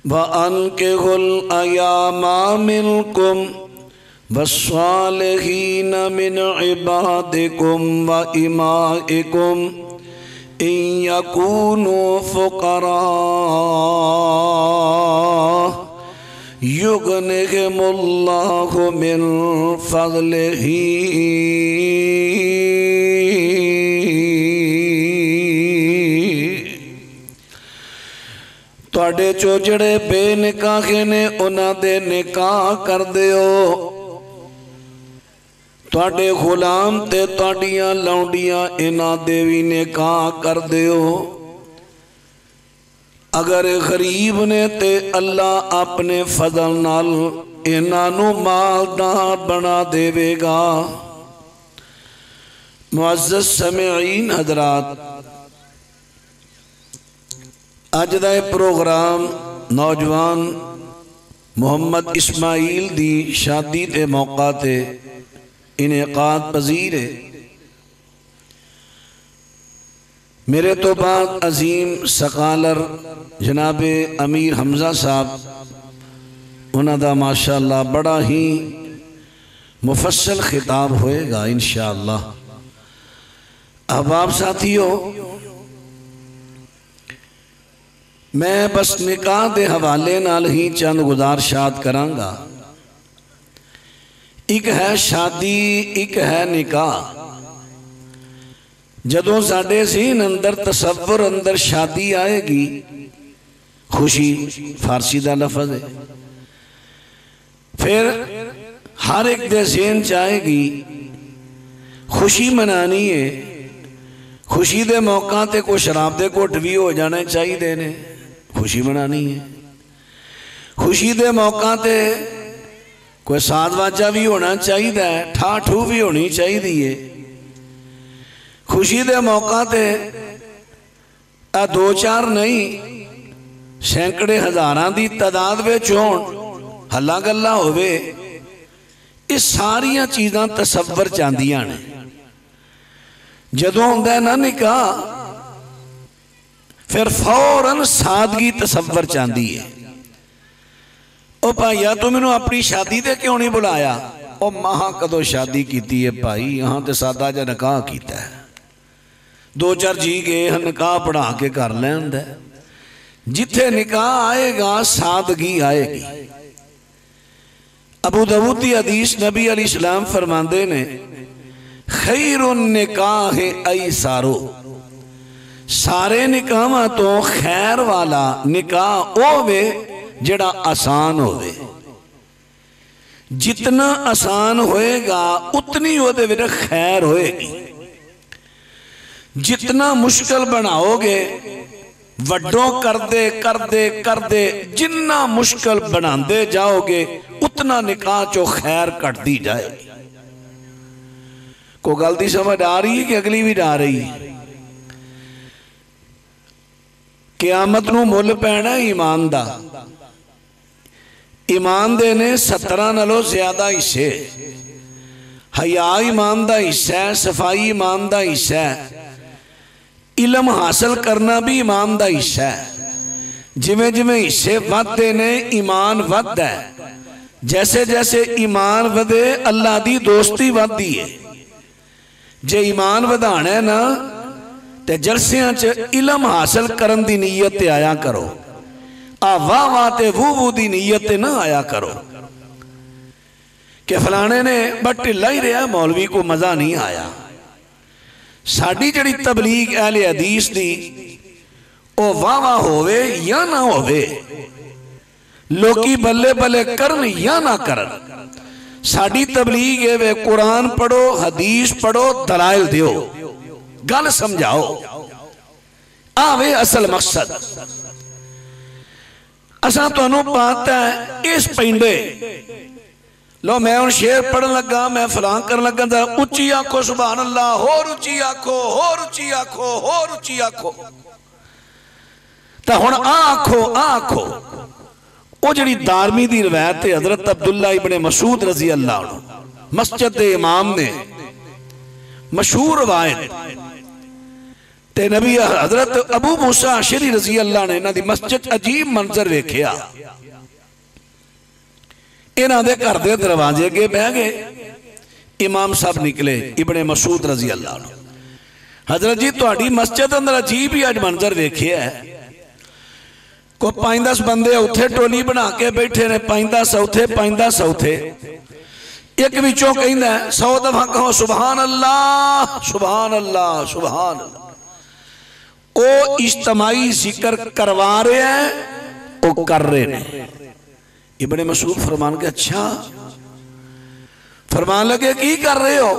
व अनकिहुल अयामा मिनकुम वस्सालिहीन मिन इबादिकुम व इमाइकुम इन यकूनु फुकरा युगनिहिमुल्लाहु मिन फज़लिही तुहाडे चो जिहड़े बेनिकाहे ने उन्हां दे निकाह कर दिओ। तुहाडे गुलाम ते तुहाडियां लौंडियां इन्हां दे वी निकाह कर दिओ। अगर गरीब ने ते अल्लाह अपने फजल नाल इन्हां नूं मालदार बना देवेगा। मुअज़्ज़ज़ समीईन हज़रात, अज दा प्रोग्राम नौजवान मुहम्मद इस्माइल दी शादी के मौका ते इनेकाद पजीर है। मेरे तो बाद अजीम सकालर जनाबे अमीर हमजा साहब उन्हां दा माशाअल्लाह बड़ा ही मुफस्सल खिताब होएगा इंशाअल्लाह। अहबाब साथियों, मैं बस निकाह के हवाले नाल ही चंद गुजारिशात करांगा। एक है शादी, एक है निकाह। जदों साडे ज़हन अंदर तसव्वुर अंदर शादी आएगी, खुशी फारसी का लफज है, फिर हर एक दे ज़हन च आएगी खुशी मनानी है। खुशी दे मौका ते कोई शराब दे घुट भी हो जाने चाहिए ने, खुशी मनानी है। खुशी दे मौका ते कोई साज वाजा भी होना चाहिए, ठा ठू भी होनी चाहिए। खुशी दे मौका ते दो चार नहीं सैकड़े हज़ारां दी तादाद विच होण, हल्ला गल्ला होवे, ये सारियां चीज़ां तसव्वुर च आंदियां ने। जदों हुंदा ना निकाह, फिर फौरन सादगी तसव्वुर च आंदी है। ओ भाईया तू मैनू अपनी शादी ते क्यों नहीं बुलाया? ओ महा कदों शादी की है भाई, यहाँ तो सादा जा निकाह किया है, दो चार जी गए निकाह पढ़ा के कर लैंदा। जिथे निकाह आएगा सादगी आएगी। अबू दाऊद की हदीस नबी अलैहिस्सलाम फरमाते ने, खैरुन निकाह ऐसारो, सारे निकाहां तो खैर वाला निकाह होवे जिहड़ा आसान होवे। जितना आसान होएगा उतनी उहदे विच खैर होएगी। जितना मुश्किल बनाओगे, वड्डों करदे करदे करदे जिन्ना मुश्किल बनाते जाओगे उतना निकाह चो खैर घटती जाएगी। को गल दी समझ आ रही है कि अगली भी आ रही है? क़यामत नूं मुल पैना ईमान दा। ईमान दे ने 17 नालों ज्यादा हिस्से। हया ईमान दा हिस्सा है, सफाई ईमान दा हिस्सा है, इलम हासिल करना भी ईमान दा हिस्सा है। जिमें जिमें हिस्से वधदे ने ईमान वधदा है। जैसे जैसे ईमान वधे अल्लाह दी दोस्ती वधदी है। जे ईमान वधाना है ना ते जलसियां च इलम हासिल करन दी नीयत ते आया करो। आ वाह वाह ते वू वू दी नीयत ते ना आया करो कि फलाने ने बट ढिला ही रहा, मौलवी को मजा नहीं आया। साडी जड़ी तबलीग अहले हदीस दी ओ वाह वाह होवे या ना होवे, लोकी बल्ले बल्ले करन या ना करन, साडी तबलीग है वे कुरान पढ़ो, हदीस पढ़ो, दलाइल दियो, गल समझाओ, आवे असल मकसद। असा तुहानू पता है इस पिंडे लो मैं हूं शेर पढ़न लगा, मैं फलां कर लगा, उच्ची आखो सुभान अल्लाह, होर उच्ची आखो, होर उच्ची आखो, होर उच्ची आखो। तो हुण आखो आखो वो जी दारमी की रवायत है, हजरत अब्दुल्ला इब्ने मसूद रजी अल्लाह मस्जिद के इमाम ने मशहूर रवायत, ते नबी हजरत अबू मूसा अशरी रजी अल्लाह ने इन्हां दी मस्जिद अजीब मंजर वेखिया। इन्हां दे घर दे दरवाजे अगे बह गए। इमाम साहब निकले, इब्ने मसूद रजी अल्लाह ने, हजरत जी तुहाडी मस्जिद अंदर अजीब ही अज मंजर वेखिया है। को 5-10 बंदे उत्थे टोली बना के बैठे ने, 5-10 उथे 5-10 उथे। एक विचों कहंदा 100 दफा कहो सुभान अल्लाह सुभान अल्लाह सुभान अल्लाह। ओ इज्तमाई जिक्र करवा रहे हैं, वो कर रहे ने। इब्ने मसूद फरमान के अच्छा, फरमान लगे की कर रहे हो?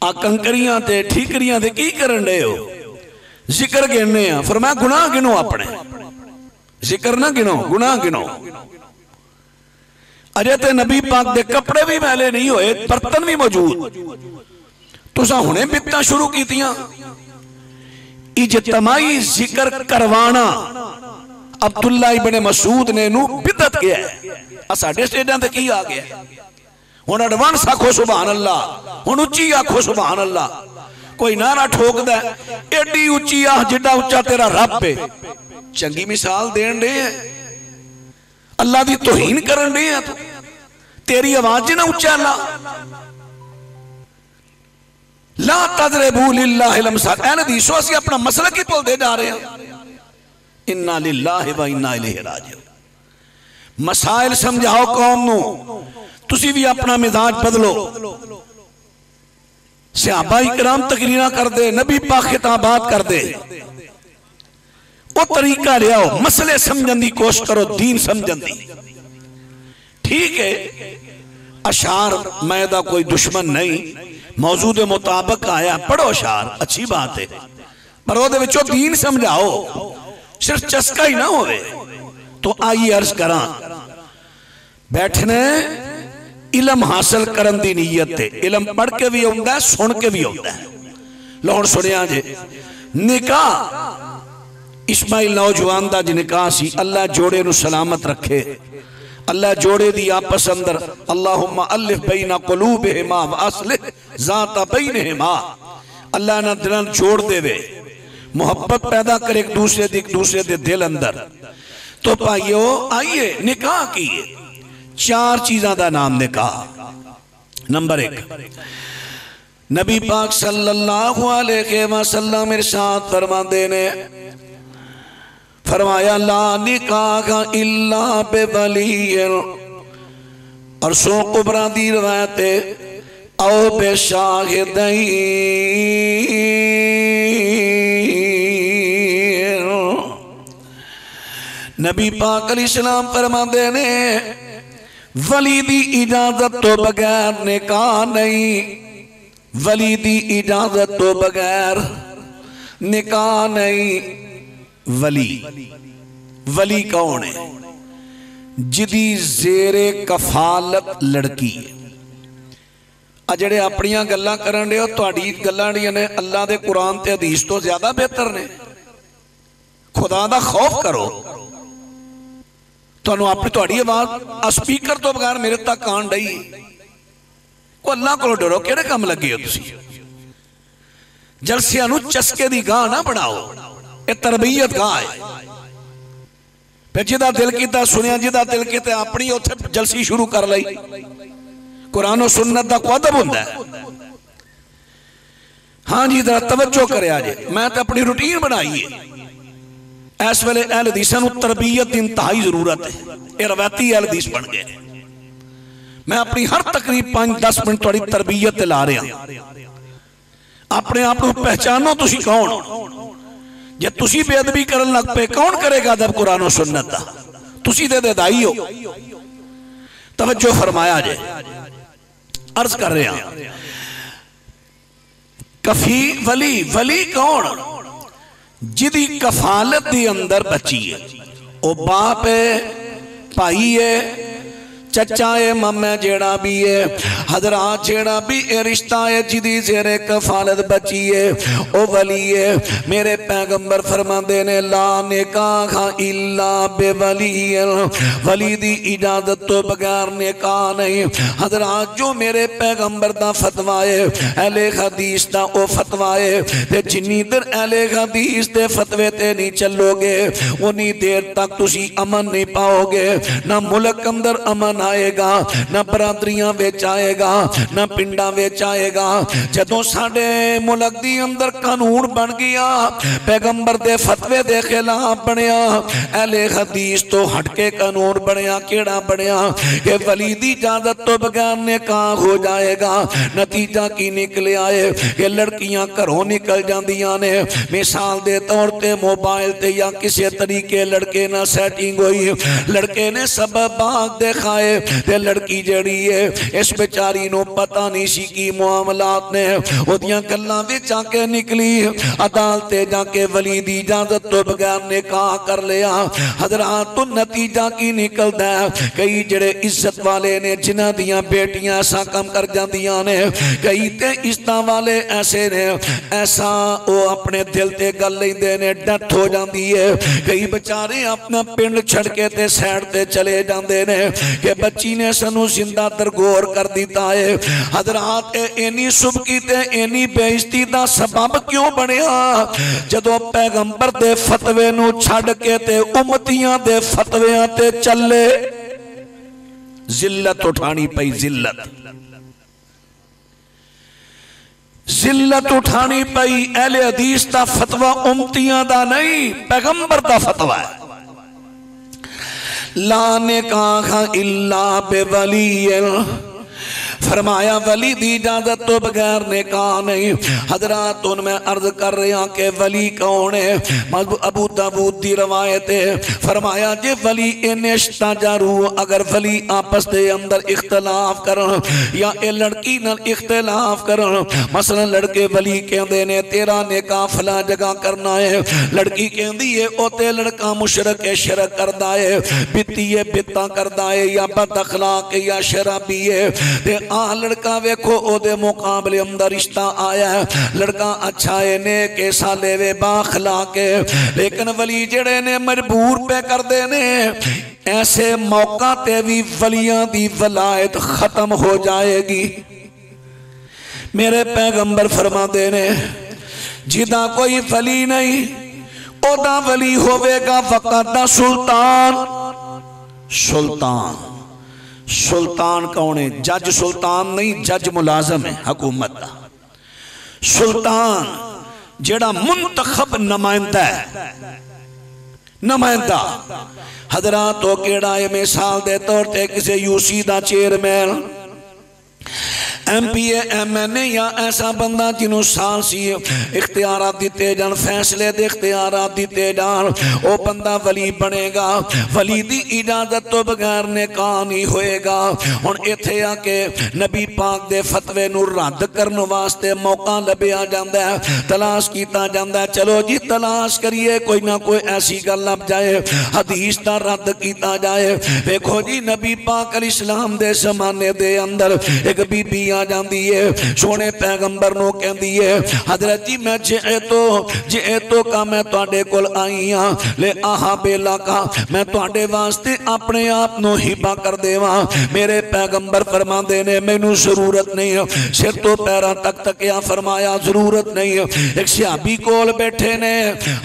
आ कंकरियां ते ठीकरियां ते की करन रहे हो? जिक्र गिनने आ। फरमाया गुनाह गिनो अपने, जिक्र ना गिनो, गुनाह गिनो। अजे ते नबी पाक दे कपड़े भी मैले नहीं होए, बर्तन भी मौजूद, तुसा हुणे बित्तां शुरू कीतियां। इज्तमाई जिक्र करवाना अब्दुल्ला इब्ने मसूद ने नू बिदत किया है। साडे स्टेजां ते की आ गया? हुण एडवांस आखो सुभान अल्लाह, हुण उच्ची आखो सुभान अल्लाह। कोई नारा ठोकदा एडी उच्ची आह जिड्डा उच्चा तेरा रब है। चंगी मिसाल देन दे, अल्लाह दी तौहीन करन दे। तू तेरी आवाज ना उच्चा ला, ला तज़रिबू लिल्लाहिल अमसाल। ऐ हदीसों असीं अपना मसलक ही भुलदे जा रहे हैं। इन्ना लिल्लाहि व इन्ना इलैहि राजिऊन। मसाइल समझाओ कौम नू, तुसी भी अपना मिजाज बदलो। सहाबा इकराम तकरीरां कर दे, नबी पाक खिताबात कर दे, वो तरीका लियाओ, मसले समझन की कोशिश करो, दीन समझन दी। ठीक है, अशार मैं दा कोई दुश्मन नहीं, मौजूद मुताबिक आया, पढ़ो अशार, अच्छी बात है, पर वो दीन समझाओ, सिर्फ चस्का ही ना होवे। तो आइए अर्ज करा, बैठने इलम हासिल करन दी नीयत है। इलम पढ़ के भी आउंदा है, सुन के भी आउंदा है। लो हुण सुनिया जे, निकाह इस्माइल नौजवान दा जी निकाह सी। अल्लाह जोड़े नू सलामत रखे, अल्लाह जोड़े दी आपस अंदर अल्लाहुम्मा अलिफ बैना कुलूबिहिमा व अस्लिह ज़ाता बैनहिमा। अल्लाह ना दिलां जोड़ देवे, मोहब्बत पैदा करे एक दूसरे दे दिल अंदर। तो भाइयों आइए निकाह की 4 चीज़ों का नाम निकाह। नंबर 1, नबी पाक सल्लल्लाहु अलैहि वसल्लम इरशाद फरमाते ने, फरमाया ला निकाह इल्ला बिवलिय्यिन। और सो कुबरा दी रवायत है औ बेशाहिदैन। नबी पाक अलैहिस्सलाम फरमाते ने वली दी इजाजत तो बगैर निकाह नहीं, वली दी इजाजत तो बगैर निकाह नहीं। वली कौन है? जिदी जेरे कफालत लड़की है। आ जेड़े अपनियां गल्लां करन दे, तुहाडी गल्लां जिहड़ियां ने अल्लाह दे कुरान ते हदीस तो ज्यादा बेहतर ने। खुदा दा खौफ करो। तुहानू अपनी तुहाडी आवाज स्पीकर तो बगैर मेरे तक आन डई, को अल्लाह को डरो, किहड़े काम लगे हो तुसीं? जलसियां नू चस्के दी गाह ना बनाओ, ये तरबियत गाह है। फिर जिदा दिल कीता सुनिया, जिदा दिल कीता अपनी उत्थे जलसी शुरू कर लई। कुरान और सुन्नत दा कोई अदब हुंदा है। हाँ जी, जरा तवज्जो करिया जे, मैं तो अपनी रूटीन बनाई है। इस वेले अहल हदीसां नू तरबियत की इंतहाई जरूरत है। ये रवायती अहल हदीस बन गए। मैं अपनी हर तकरीब 5-10 मिनट थोड़ी तरबियत ला रहा। अपने आप को पहचानो, तुसी कौन। जे तुसी बेअदबी करन लग पे, कौन करेगा अदब कुरान और सुन्नत दा? तुसी दे दाई हो। तवज्जो फरमाया जे, अर्ज कर रहे हैं कफी वली कौन? जिदी कफालत के अंदर बची है, वो बाप है, भाई है, चचा है मामा जेड़ा भी है हजरात जेड़ा भी ये रिश्ता है जिदी जेरे कफालत बची है ओ वली है। मेरे पैगंबर फरमाते ने ला निकाह इल्ला बेवली, वली दी इजाजत तो बगैर निकाह नहीं। हजरात जो मेरे पैगंबर दा फतवा है अहले हदीस दा ओ फतवा है ते जिन्नी देर अहले हदीस दे फतवे ते नहीं चलोगे उन्नी देर तक तुसी अमन नहीं पाओगे। ना मुल्क अंदर अमन आएगा, ना बरादरियां विच आएगा, ना पिंडा विच आएगा। जदों साडे मुल्क दी अंदर कानून बन गया पैगंबर दे फतवे दे खिलाफ बनया, अहले हदीस तो हटके कानून बनया। केड़ा बनया कि वली दी इजाजत तो बगैर निकाह हो जाएगा। नतीजा की निकले आए कि लड़कियां घरों निकल जांदियां ने, मिसाल दे तौर ते मोबाइल ते या किसी तरीके लड़के ना सैटिंग हुई, लड़के ने सबब बाग दिखाए ते लड़की जड़ी है इस बेचारी नो पता नहीं सी की मामलात ने ओदियां गल्लां विच आके निकली, अदालते जाके वली दी इजाजत तो बगैर निकाह कर लिया। हजरात तो नतीजा की निकलदा है कई जड़े इज्जत वाले ने जिन्हां दियां बेटियां ऐसा कम कर जांदियां ने, कई ते इज्जत वाले ऐसे ने ऐसा वो अपने दिल ते गल लैंदे ने डट हो जाती है। कई बेचारे अपना पिंड छड़ के ते सैड ते चले जाते ने कि बच्ची ने सानू जिंदा दरगोर कर दिता है। हजरात इन्नी सुबकी ते इन्नी बेइज्जती दा सबब क्यों बनया जदों पैगंबर दे फतवे नू छड़ के ते उम्मतियां दे फतवियां ते चले। जिल्लत उठानी पई, जिल्लत उठानी पई। अहले हदीस दा फतवा उम्मतियां दा नहीं पैगंबर दा फतवा है। ला निकाह इल्ला बेवली, फरमाया वली दी इजाजत तो बगैर निकाह नहीं। हजरात मैं अर्ज कर रहा कि वली कौन है। अबू दाऊद दी रवायत है फरमाया जे वली इन्निश्ता जारू अगर वली आपस दे अंदर इख्तलाफ करन या ए लड़की नाल इख्तलाफ करन, मसलन लड़के वली कहंदे ने तेरा निकाह फला जगह करना है, लड़की कहंदी है ओ ते लड़का मुशरक है शिरक करदा है, बित्ती है बित्ता करदा है या बद अखलाक है या शराबी है ते आ लड़का वेखो ओदे मुकाबले अंदर रिश्ता आया है, लड़का अच्छा है नेक है साले वे बाखलाक है, लेकिन वली जेड़े ने मजबूर पे कर दे ने ऐसे मौका ते भी वलियां दी वलायत खत्म हो जाएगी। मेरे पैगंबर फरमाते ने जिदा कोई वली नहीं ओदा वली होवेगा वक़्त दा सुल्तान। सुल्तान सुल्तान कौन है? जज सुल्तान नहीं, जज मुलाजम है हुकूमत का। सुल्तान जेड़ा मुंतखब नुमाइंदा है, नुमाइंदा हजरात तो केड़ा है। मिसाल दे तौर ते किसी यूसी दा चेयरमैन MP MNA या ऐसा बंदा जिन्हों सालसी इख्तियारात दिते जान, फैसले दे इख्तियारात दिते जान, वो बंदा वली बनेगा। वली दी इजाजत तो बगैर निकाह नहीं होएगा। हुण इत्थे आके नबी पाक दे फतवे नूं रद्द करने वास्ते मौका लभ्या जांदा है, तलाश कीता जांदा है। चलो जी तलाश करिए कोई ना कोई ऐसी गल लभ जाए, हदीस दा रद्द कीता जाए। देखो जी नबी पाक अलैहिस्सलाम दे ज़माने दे अंदर एक बीबी आ जाती है, सोने पैगंबर नो कहती है हजरत जी मैं जे तो का मैं तुहाडे कोल आई हां, ले आहा बेला का मैं तुहाडे वास्ते अपने आप नो हिबा कर देवां। मेरे पैगंबर फरमाते ने मैनू जरूरत नहीं है, सिर तो पैरों तक तकिया फरमाया जरूरत नहीं है। एक सहाबी कोल बैठे ने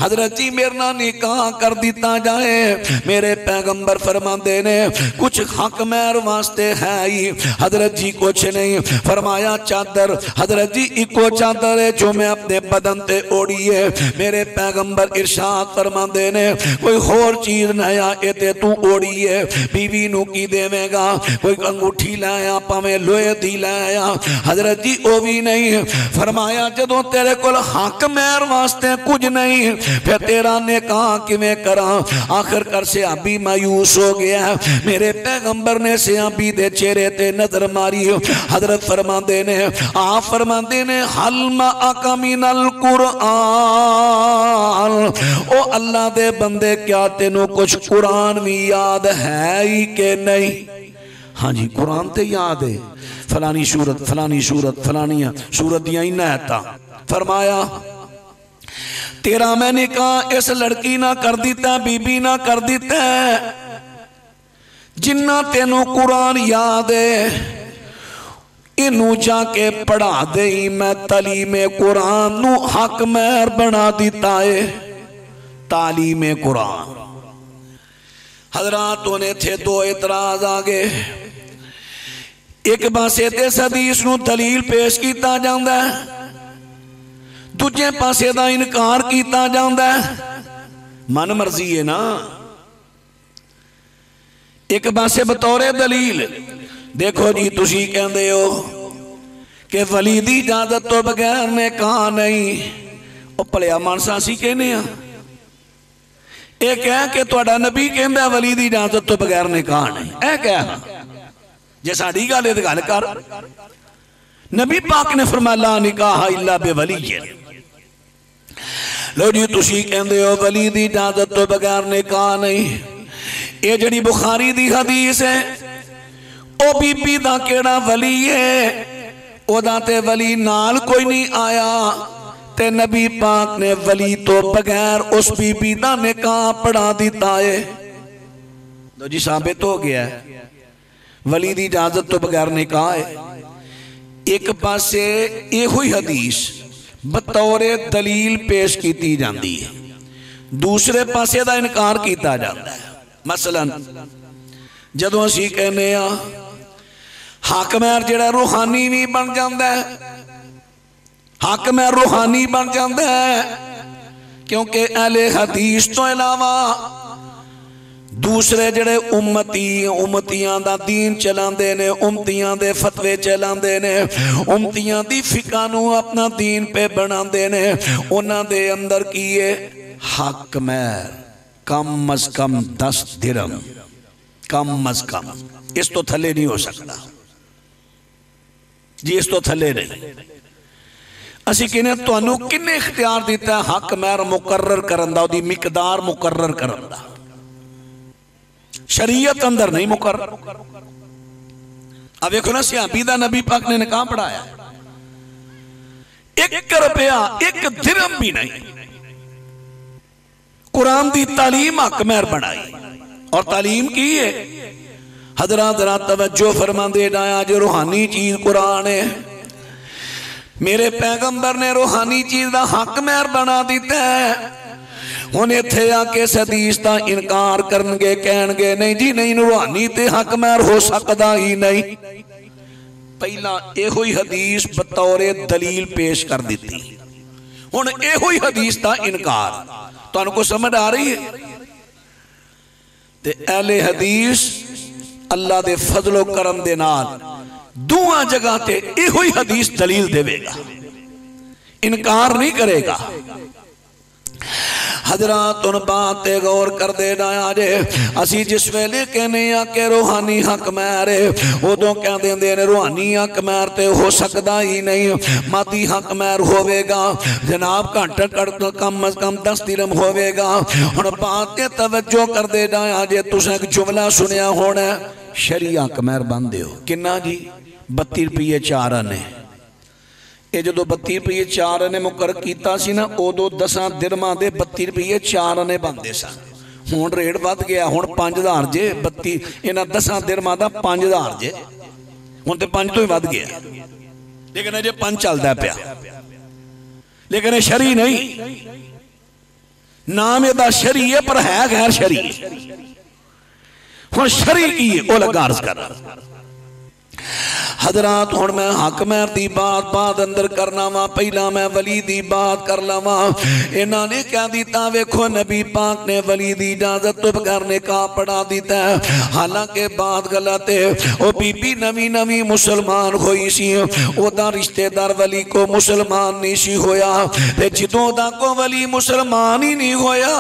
हजरत जी मेरे नाल निकाह कर दिता जाए। मेरे पैगंबर फरमाते ने कुछ हक मेरे वास्ते है ही? हजरत जी कुछ नहीं। फरमाया चादर, हजरत जी इको चादर है जो मैं अपने बदन ते ओढ़ी है। मेरे पैगंबर इरशाद फरमाते ने कोई होर चीज नया ये तू ओढ़ी है, बीवी नू की देवेगा? कोई अंगूठी लाया भावें लोहे दी लाया, हजरत जी वो भी नहीं। फरमाया जदों तेरे कोल हक मेरे वास्ते कुछ नहीं फिर तेरा निकाह किवें करा? आखिरकार सहाबी मायूस हो गया। मेरे पैगंबर ने सहाबी दे चेहरे ते नजर मारी, हजरत फरमाते ने आप फरमाते ने हलमा अकमिनल कुरान, ओ अल्लाह दे बंदे क्या तेनों कुछ कुरान भी याद है ही के नहीं? हाँ जी कुरान ते याद है फलानी सूरत फलानिया सूरत दियां इन आयतां। फरमाया तेरा मैंने कहा इस लड़की ना कर दिता बीबी ना कर दिता जिन्ना तेनों कुरान याद है इनू जाके पढ़ा दे मैं तलीमे कुरान नू हक महर बना दिता है। तालीमे कुरान हजरात ने थे दो इतराज आ गए। एक पासे ते हदीस नू दलील पेश किया जाता है दूजे पासे दा इनकार किया जाता है। मन मर्जी है ना। एक पासे बतौरे दलील देखो जी तुसी कहंदे हो कि वली दी इजाजत तो बगैर ने कहा नहीं वो भलिया मानसा असीं कहने आ ये कह के तुहाडा नबी कहंदा वली दी इजाजत तो बगैर ने कहा नहीं ऐ कह जे साडी गल ते गल कर। नबी पाक ने फरमाया ला निकाह इल्ला बेवली। लो जी तुसी कहंदे हो वली दी इजाजत तो बगैर ने कहा नहीं। ये जड़ी बुखारी दी हदीस है ओ बीबी दा केड़ा वली है ओदा ते वली नाल कोई नहीं आया ते नबी पाक ने वली तो बगैर उस बीबी दा निकाह पढ़ा दिता है। लो जी साबित हो गया है वली दी इजाजत तो बगैर निकाह है। एक पासे इहो ही हदीस बतौरे दलील पेश की जाती है दूसरे पासे दा इनकार किया जाता है। मसलन जदों असीं कहने आ हक महर जिहड़ा रूहानी भी बन जाता है हक महर रूहानी बन जाता है क्योंकि अहले हदीस तो इलावा दूसरे जड़े उम्मतियां दा दीन चलांदे ने उम्मतियां दे फतवे चलांदे ने उम्मतियां दी फिका नू अपना दीन पे बनांदे ने उन्हां दे अंदर की है हक महर कम अज कम 10 दिरहम कम अज कम इस तो थले नहीं हो सकता जी इस तो थले नहीं। असीं कहने तुहानू किन्ने इख्तियार दिता हक महर मुकर्रर करन दा ओदी मिकदार मुकर्रर करन दा शरीयत अंदर नहीं मुकर्रर। अब देखो ना सियाबी दा नबी पाक ने निकाह पढ़ाया 1 रुपया 1 दिरहम भी नहीं कुरान दी तालीम हक महर बनाई और तालीम की है हजरात जरा तवज्जो फरमांदे जाया जो रूहानी चीज कुरान है मेरे पैगंबर ने रूहानी चीज का हक महर बना दिता है। हुण इत्थे आके हदीस का इनकार करनगे कहणगे नहीं जी नहीं रूहानी ते हक महर हो सकता ही नहीं। पहला इहो ही हदीस बतौरे दलील पेश कर दी हुण इहो ही हदीस का इनकार तुहानू को समझ आ रही है। ते अहले हदीस अल्लाह दे फजलो करम दे नाल दुआ जगह ते इहो ही हदीस दलील देवेगा इनकार नहीं करेगा। हजरात उन बात ते गौर कर दे जाया जे असी जिस वेले कहने आ के रूहानी हक महर उदों कह देंदे ने रूहानी हक महर ते हो सकता ही नहीं मादी हक महर होवेगा जनाब घट कम अज कम 10 दिरहम होवेगा। हुण बात ते तवज्जो कर दे जाया जे तुसें एक जुमला सुनिया होना शरी हक महर बंदे हो किन्ना जी 32 रुपये 4 आने ये जो 32 रुपये 4 आने मुकर्रर किया सी ना उदों 10 दिरहमां दे 32 रुपये 4 आने बनते सन। हुण रेट वध गया हुण 5000 जे 32 इन्हां 10 दिरहमां दा 5000 जे हुण ते 5 तो ही वध गया लेकिन अजे 5 चलदा पिया लेकिन शरी नहीं नाम इहदा शरी है पर है गैर शरी। हुण शरी की है वो लगा अर्ज कर हजरात हुण मैं हक महर दी बात अंदर करना वा पहला मैं वली दी बात कर लवा। इन्हां ने कह दिता वेखो नबी पाक ने वली दी इजाजत तो बगैर निकाह पढ़ा दिता है हालांकि बात गलत है। वो बीबी नवी नवी मुसलमान होई सी ओदा रिश्तेदार वली को मुसलमान नहीं सी होया ते जदों दा को वली मुसलमान ही नहीं होया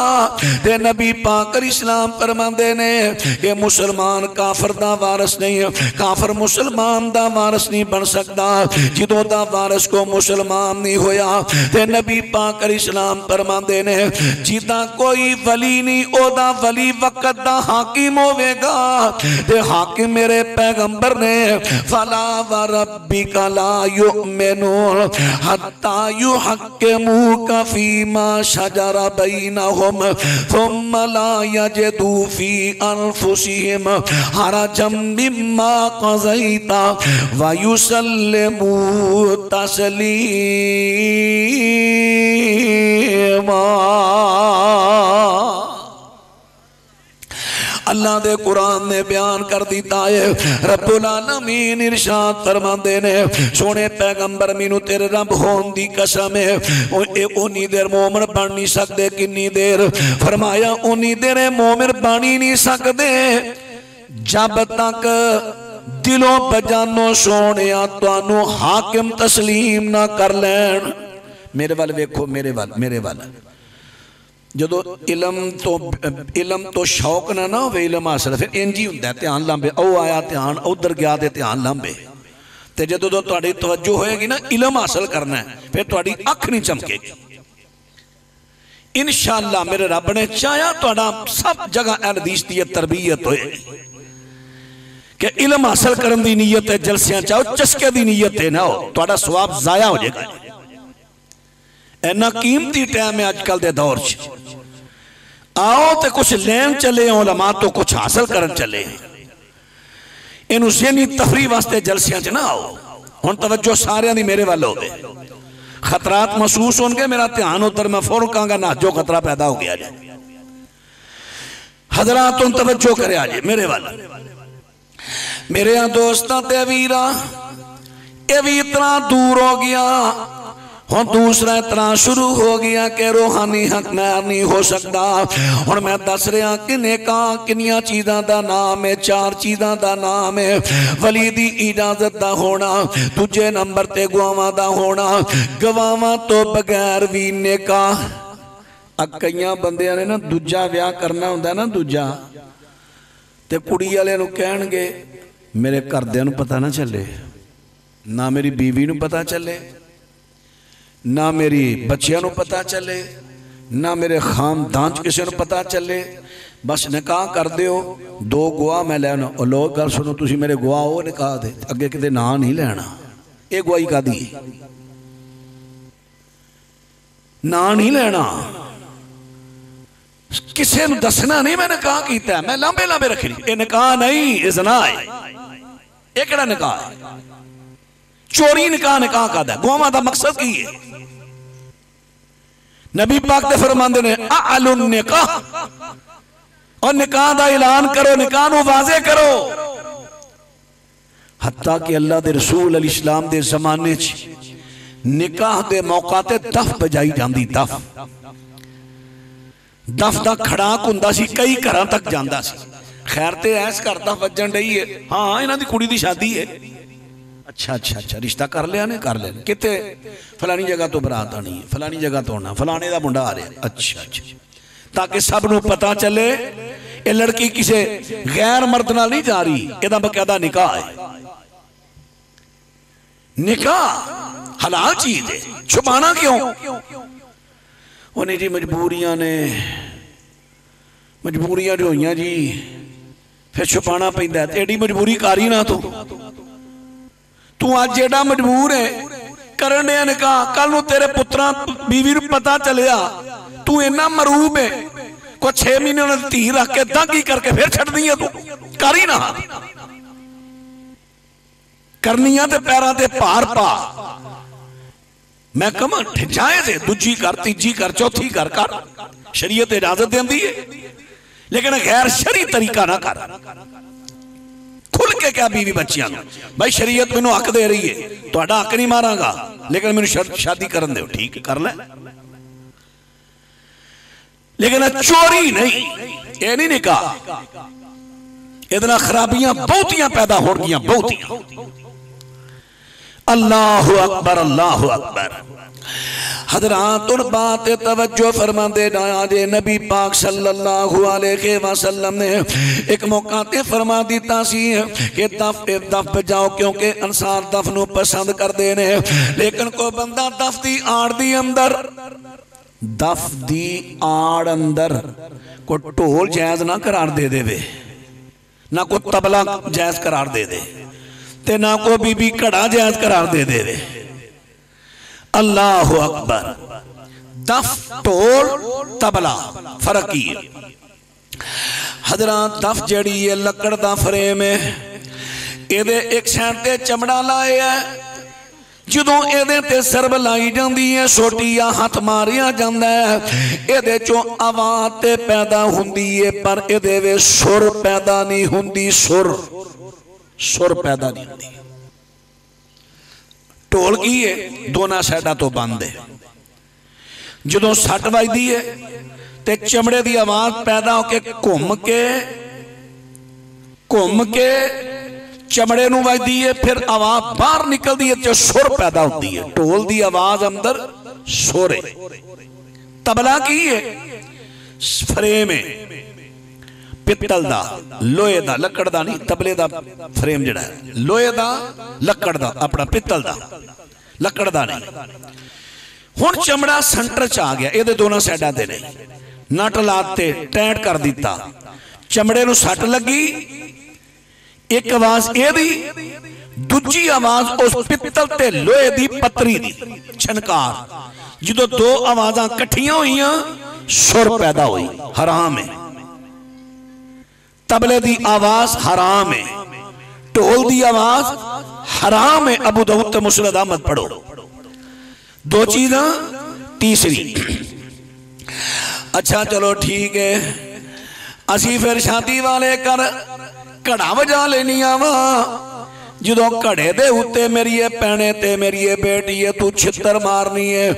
ते नबी पाक इस्लाम फरमांदे ने कि मुसलमान काफर दा वारिस नहीं काफर मुसलमान दा वारिस नहीं बन सकता जिदों दा वारिस को मुसलमान नहीं होया। ते नबी पाक इस्लाम फरमांदे ने जिदा कोई वली नहीं ओदा वली वक्त दा हाकिम होवेगा। ते हाकिम मेरे पैगंबर ने फला व रब्बिका ला युमिनून हत्ता युहक्किमूका फीमा शजरा बैनहुम थुम्मा ला यजिदू फी अनफुसिहिम हरजम मिम्मा क़ज़ैता व युसल्लिमू तस्लीमा। अल्लाह दे कुरान ने बयान कर दिता है। रब्बुल आलमीन इरशाद फरमांदे ने सोने पैगंबर मैनू तेरे रब होने दी कसम है उन्नी देर मोमिन बन नहीं सकते। किन्नी देर फरमाया उन्नी देर मोमिन बन ही नहीं सकते जब तक दिलों बजानों सोने तुहानू हाकिम तस्लीम ना कर लैन। मेरे वाल वेखो मेरे वाल जो इलम तो शौक ना हो इलम हासिल फिर इंज ही होंदा ध्यान लांबे ओ आया ध्यान उधर गया तो ध्यान लांबे। तो जो तुहाडी तवज्जो होएगी ना इलम हासिल करना है फिर तुहाडी अख नहीं चमकेगी। इंशाअल्लाह मेरे रब ने चाहा तुहाडा सब जगह हदीस दी तरबियत होएगी कि इलम हासिल करने की नीयत है जलसियां चाहो चस्के की नीयत है ना हो तुहाडा सवाब जाया हो जाएगा। इन्ना कीमती टाइम है अजकल के दौर च आओ तो कुछ लैन चले उलमा तो कुछ हासिल करन चले। इनू ज़हनी तफरी वास्ते जलसियां च ना आओ। हुण तवज्जो सारियां दी मेरे वाल होवे खतरात महसूस होंगे मेरा ध्यान उधर मैं फौरन कहूंगा ना जो खतरा पैदा हो गया जे हजरात तुम तवज्जो करे आज मेरे वाल। मेरे दोस्तों ते वीरा ये भी इतना दूर हो गया हुण दूसरा इतना शुरू हो गया कि रूहानी हकमैर नहीं हो सकता। हुण मैं दस रहा कि नेकां किनियां चीज़ां दा नाम है। चार चीज़ां दा नाम है वली दी इजाजत दा होना दूजे नंबर ते गवावां दा होना गवावां तो बगैर भी नेकां। कई बंदियां ने ना दूजा विआह करना हुंदा ना दूजा ते कुड़ी वाले नूं कहणगे मेरे घरदियां नूं पता ना चले ना मेरी बीवी नूं पता चले ना मेरी बच्चियां नूं पता चले ना मेरे खानदान च किसी नूं पता चले बस निकाह कर दिओ दो गवाह मैं लैना। लोग गल सुनो तुसीं मेरे गवाह वो निकाह दे अगे किते ना नहीं लैना। ये गवाही कादी ना नहीं लेना किसी नूं दसना नहीं मैं निकाह कीता मैं लांबे लांबे रखी। ये निकाह नहीं ये ज़ना है। ये केड़ा निकाह है? चोरी निकाह निकाह कादा गवाह दा मकसद की है? नबी पाक ते फरमांदे ने अअलुन निकाह और निकाह दा ऐलान करो निकाह नूं वाज़े करो। हत्ता कि अल्लाह दे रसूल अल इस्लाम दे जमाने च निकाह दे मौका ते दफ बजाई जांदी दफ दा खड़ाक हुंदा सी कई घरां तक जांदा सी। खैर ते ऐस घर दा वजन रही है हाँ इन्हां दी कुड़ी दी शादी है। अच्छा अच्छा अच्छा रिश्ता कर लिया ने कर लिया कितने फलानी जगह तो बरात आनी है फलानी जगह तो आना फलाने का मुंडा आ रहा। अच्छा अच्छा ताकि सब नूं पता चले ये लड़की किसी गैर मर्द नाल नहीं जा रही इहदा बकायदा निकाह है। निकाह हलाल चीज है छुपाना क्यों? उन्हें जी मजबूरियां ने मजबूरियां जो होइयां जी फिर छुपाना पैंदा है। एडी मजबूरी कर ही ना तू अज एडा मजबूर है करन दिया निकाह कल नूं तेरे पुत्रा बीवी नूं पता चलिया तू इन्ना मरूब है को 6 महीने धी रख के दागी करके फिर छड़ दी है तू कर ही ना करनिया ते पैरां ते भार पा। मैं कहां जायज़ है दूजी कर तीजी कर चौथी कर शरीयत इजाजत देंदी है लेकिन गैर शरी तरीका ना कर। खुल के क्या बीवी बच्चियां भाई शरीयत मैनू हक दे रही है तुहाडा हक नहीं मारांगा लेकिन मैनू शादी करन दो ठीक कर ले लेकिन चोरी नहीं ये नहीं निकाह। इहदे नाल खराबियां बहुतियां पैदा होणगियां बहुतियां। अल्लाहु अकबर अल्लाहु अकबर। हजरात उन बात तवज्जो फरमाते जे नबी पाक सल्लल्लाहु अलैहि वसल्लम ने एक मौका ते फरमा दिता सी कि दफ बजाओ, क्योंकि अंसार दफ नूं पसंद करते ने। लेकिन कोई बंदा दफ दी आड़ दी अंदर, दफ दी आड़ अंदर कोई ढोल जायज ना करार दे देवे, ना कोई तबला जायज करार दे दे, ते ना कोई बीबी घड़ा जायज करार दे देवे। अल्लाह अकबर। दफ, ढोल, तबला फर्क ही है। हजरात दफ जड़ी है लकड़ दा फ्रेम है, ये एक साइड ते चमड़ा लाए है, जदों ये ते सरब लाई जाती है, सोटी या हथ मारिया जाता है, ये चो आवाज ते पैदा होंदी है, पर ये सुर पैदा नहीं होंदी, सुर पैदा नहीं होंदी। ढोल की है दोनों साइडा तो बंद है, जदों सट वजदी है ते चमड़े की आवाज पैदा होकर घूम के चमड़े नूं वजदी है, फिर आवाज बाहर निकलती है तो सुर पैदा होती है। ढोल की आवाज अंदर सुर है। तबला की है फ्रेम है पित्तल दा, लोहे दा, लकड़ दा नहीं। तबले दा फ्रेम जिहड़ा है लोहे दा, लकड़ दा, अपना पित्तल दा, लकड़ दा नहीं। हुण चमड़ा सेंटर च आ गया, ये दोनों साइडा ते ने, नट लाते टैट कर दिता, चमड़े नूं सट लगी, एक आवाज एदी, दूजी आवाज उस पित्तल ते लोहे दी पतरी दी छनकार। जदों दो आवाज़ां कट्ठियां होईयां सुर पैदा हुई, हराम है। तबले दी आवाज हराम है, ढोल दी आवाज हराम है। अबू दाऊद ते मुस्नद अहमद पढ़ो। दो चीज़ां। तीसरी, अच्छा चलो ठीक है, असी फिर शादी वाले कर घड़ा वजा लेनिया वा, जदों घड़े दे उत्ते मेरी भैणे ते मेरी बेटी है, तू छित्तर मारनी है,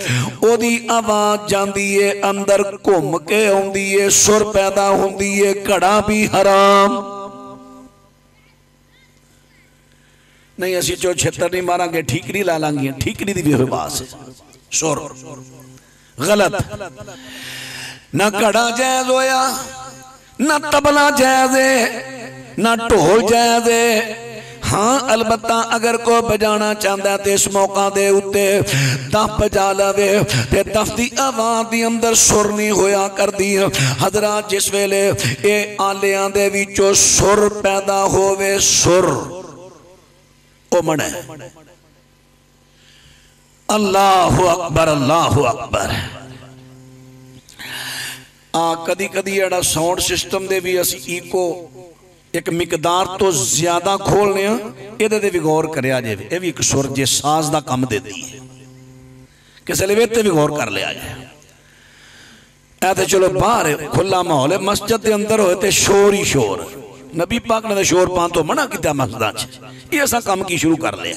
ओदी आवाज जाती है अंदर, घूम के आउंदी है, सुर पैदा होंदी है, घड़ा भी हराम नहीं। असी जो छित्तर नहीं मारांगे, ठीकरी ला लांगे, ठीकरी दी भी आवाज सुर गलत। ना घड़ा जायज होया, ना तबला जायज है, ना ढोल जायज है। हाँ अलबत्ता अगर कोई बजाना चाहता है तो इस मौका दे उत्ते दफ बजा लवे, ते दफ दी आवाज दी अंदर सुर नहीं होया करदी। हजरात जिस वेले ये आलियां दे विचों सुर पैदा होवे, सुर ओ मन है। अल्लाहु अकबर, अल्लाहु अकबर। कदी कदी एड़ा साउंड सिस्टम दे भी असी इको एक मिकदार तो ज्यादा खोलने, ये भी गौर करिया जाए, ये भी एक सुर जे साज का काम देती है, किसी भी भी गौर कर लिया जाए। ऐ तो चलो बाहर खुला माहौल है, मस्जिद के अंदर होए तो शोर ही शोर। नबी पाक ने शोर पान तो मना किया मस्जिद, ये असा काम की शुरू कर लिया।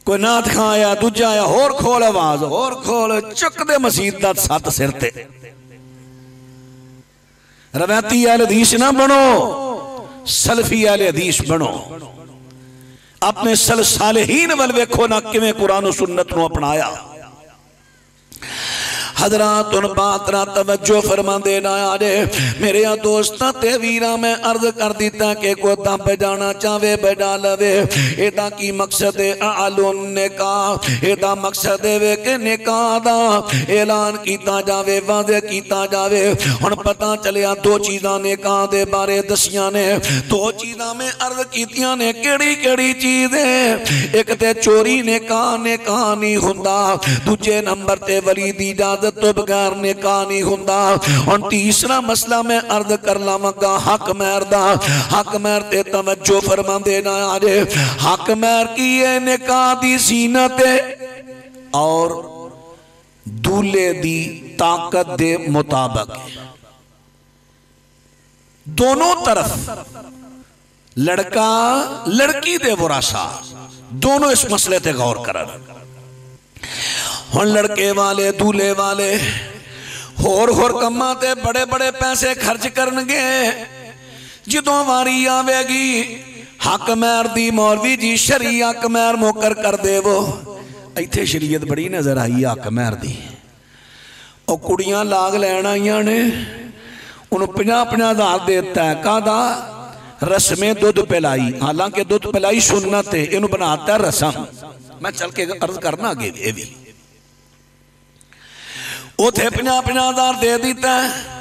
कोई नाथ खां आया, दूजा आया, होर खोल आवाज, होर खोल, चुक दे मसीत का सत सिर ते। रवायती अहले हदीस ना बनो, सलफी अहले हदीस बनो। अपने सल सालेहीन वल वेखो ना किवें कुरान सुन्नत नूं अपनाया। हजरात उन बात ना तवज्जो फरमांदे ना आजे। मेरे दोस्तां ते वीरां मैं अर्ज कर दिता कि कोई दफ बजाना चाहे बजा लवे। एदा की मकसद है आलुन निकाह, एदा मकसद है कि निकाह दा ऐलान किया जावे, वादे किया जावे। हुण पता चलिया दो चीज़ां निकाह दे बारे दसियां ने, दो चीज़ां में अर्ज कीतियां ने, केड़ी केड़ी चीज़ है। एक ते चोरी निकाह नहीं हुंदा, दूजे नंबर ते वली दी इजाजत तो बगैर निकाह नहीं हुंदा। और तीसरा मसला मैं अर्ज कर लावांगा हक महर दा। हक महर ते तवज्जो फरमांदे ना आजे। हक महर की है निकाह दी ज़ीनत और दूल्हे दी ताकत दे मुताबिक, दोनों तरफ लड़का लड़की दे वरासा दोनों इस मसले ते गौर करन। हुण लड़के वाले दूल्हे वाले होर कम्मां ते बड़े बड़े पैसे खर्च करनगे। जदों वारी आवेगी हक महर दी, मौलवी जी शरी हक महर मुकर कर देवो। इत्थे शरीयत बड़ी नज़र आई हक महर दी। और कुड़ियां लाग लैन आईयां ने, उन्होंने 50-50 हज़ार दे दिता है। कहदा रस्में दुध पिलाई, हालांकि दुध पिलाई सुन्नत है, इन्हों बनाता है रस्म। मैं चल के अर्ज करना अगे ये भी उथे 50-50 हज़ार दे दिता है।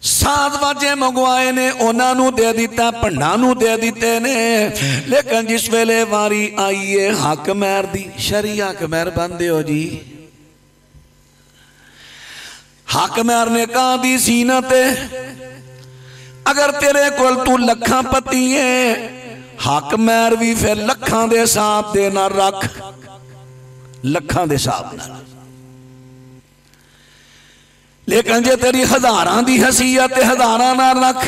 7 वाजे मंगवाए ने, उन्होंने दे दिता, भंडा दे दिते ने। लेकिन जिस वेले वारी आई है हक महर दी, शरी हक महर बंदे हो जी। हक महर ने कहा दी जीनत अगर तेरे कोल तू लखां पति है, हक महर भी फिर लखां दे हिसाब दे ना रख, लखां दे हिसाब ना। लेकिन जे तेरी हज़ारां दी हसीयत है, हज़ारां ना रख।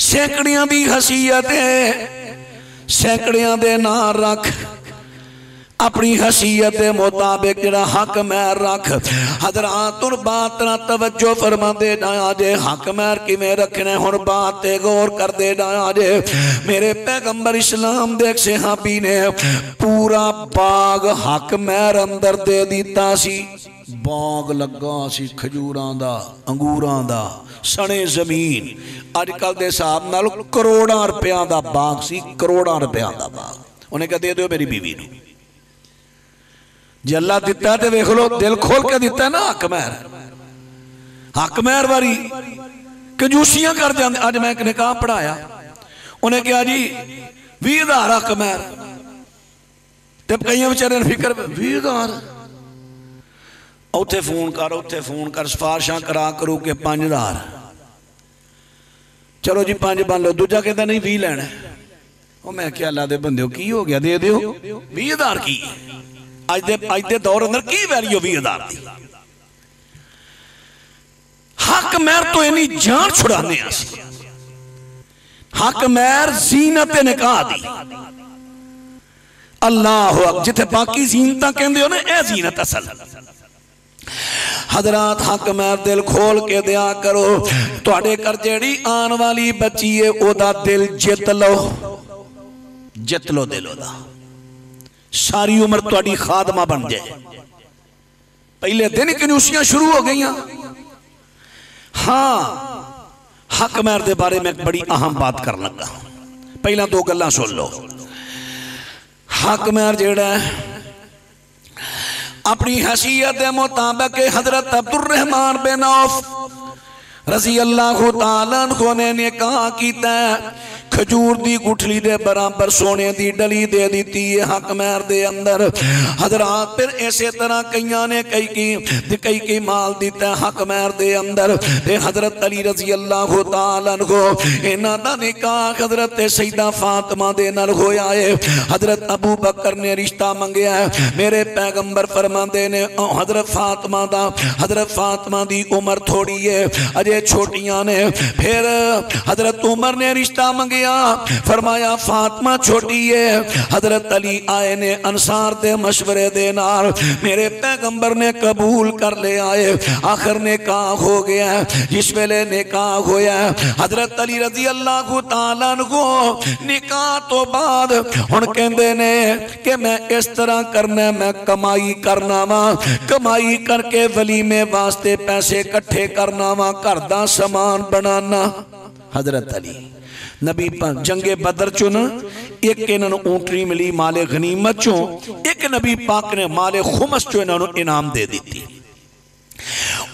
सैकड़ियां दी हसीयत है, सैकड़ियां दे ना रख। अपनी हसीयत के मुताबिक जरा हक महर रख। हज़रात हुण बात ना तवज्जो फरमांदे जाया जे, हक महर किवें रखना हुण बात ते गौर करदे जाया जे। मेरे पैगंबर इस्लाम दे सहाबी ने पूरा बाग हक महर अंदर दे दिता सी। बाग लगा सी खजूरां दा, अंगूरां दा, सने जमीन। अजकल के हिसाब नाल करोड़ां रुपया दा बाग सी, करोड़ां रुपया दा बाग। उन्हें कहा दे दो मेरी बीवी नूं। जे अल्लाह दिता तो वेख लो, दिल खोल के दिता ना हक महर। हक महर वारी कंजूसियां कर जाते। अज मैं एक निकाह पढ़ाया, उन्हें कहा जी 20,000 हक महर, तो कई बेचारे फिक्र 20,000 उत्थे फोन कर, उत्थे फोन कर, सिफारिशां करा करू के 5,000। चलो जी 5 बन लो। दूजा कहता नहीं 20 लैना। मैं क्या अल्लाह दे बंदे की हो गया, दे दियो। 20,000 की अज दे दौर अंदर की वैल्यू 20,000 की। हक महर तो इन्नी जान छुड़ाने। हक महर जीनत निकाह दी। अल्लाह जिथे बाकी जीनत कहते हो ना, यह जीनत असल। हजरात हक महर दिल खोल के दिया करो। तुहाडे घर जेड़ी आन वाली बच्ची है ओदा दिल जित लो, जित लो दिल ओदा। सारी उम्र तुहाडी खादमा बन जाए। पहले दिन कंजूसियां शुरू हो गई। हाँ, हक महर के बारे में एक बड़ी अहम बात कर लगा। पहला 2 गल्लां सुन लो। हक महर जेड़ा अपनी हसीयत के मुताबिक हजरत अब्दुर्रहमान बिन औफ रज़ी अल्लाह तआला अन्हु ने निकाह कीता। खजूर दी गुठली दे बराबर सोने दी डली दे दी है हक महर दे अंदर। हजरात फिर इसे तरह कईयां ने कई माल दिता हक महर दे अंदर। ते हजरत अली रज़ी अल्लाह तआला अन्हु इन्हां दा निकाह हजरत सैयदा फातिमा दे नाल होया है। हजरत अबू बकर ने रिश्ता मंगया है। मेरे पैगंबर फरमांदे ने हजरत फातिमा दी उम्र थोड़ी है, अजे छोटियां ने। फिर हजरत उमर ने रिश्ता मंगया, फरमाया फातिमा छोटी है। हजरत अली आए ने अंसार दे मशवरे दे नाल, मेरे पैगंबर ने कबूल कर ले आए। आखिर निकाह हो गया। जिस वेले निकाह होया हजरत अली रज़ी अल्लाह तआला अन्हु निकाह तो बाद हुण कहंदे ने कि मैं इस तरह करना, मैं कमाई करना वा, कमाई करके वलीमे वास्ते पैसे इकट्ठे करना वा, घर दा समान बनाना। हजरत अली नबी जंगे बदर चो न एक इन्होंने ऊंटनी मिली माले गनीमत चो, एक नबी पाक ने माले खुमस चो इन्होंने इनाम दे दी।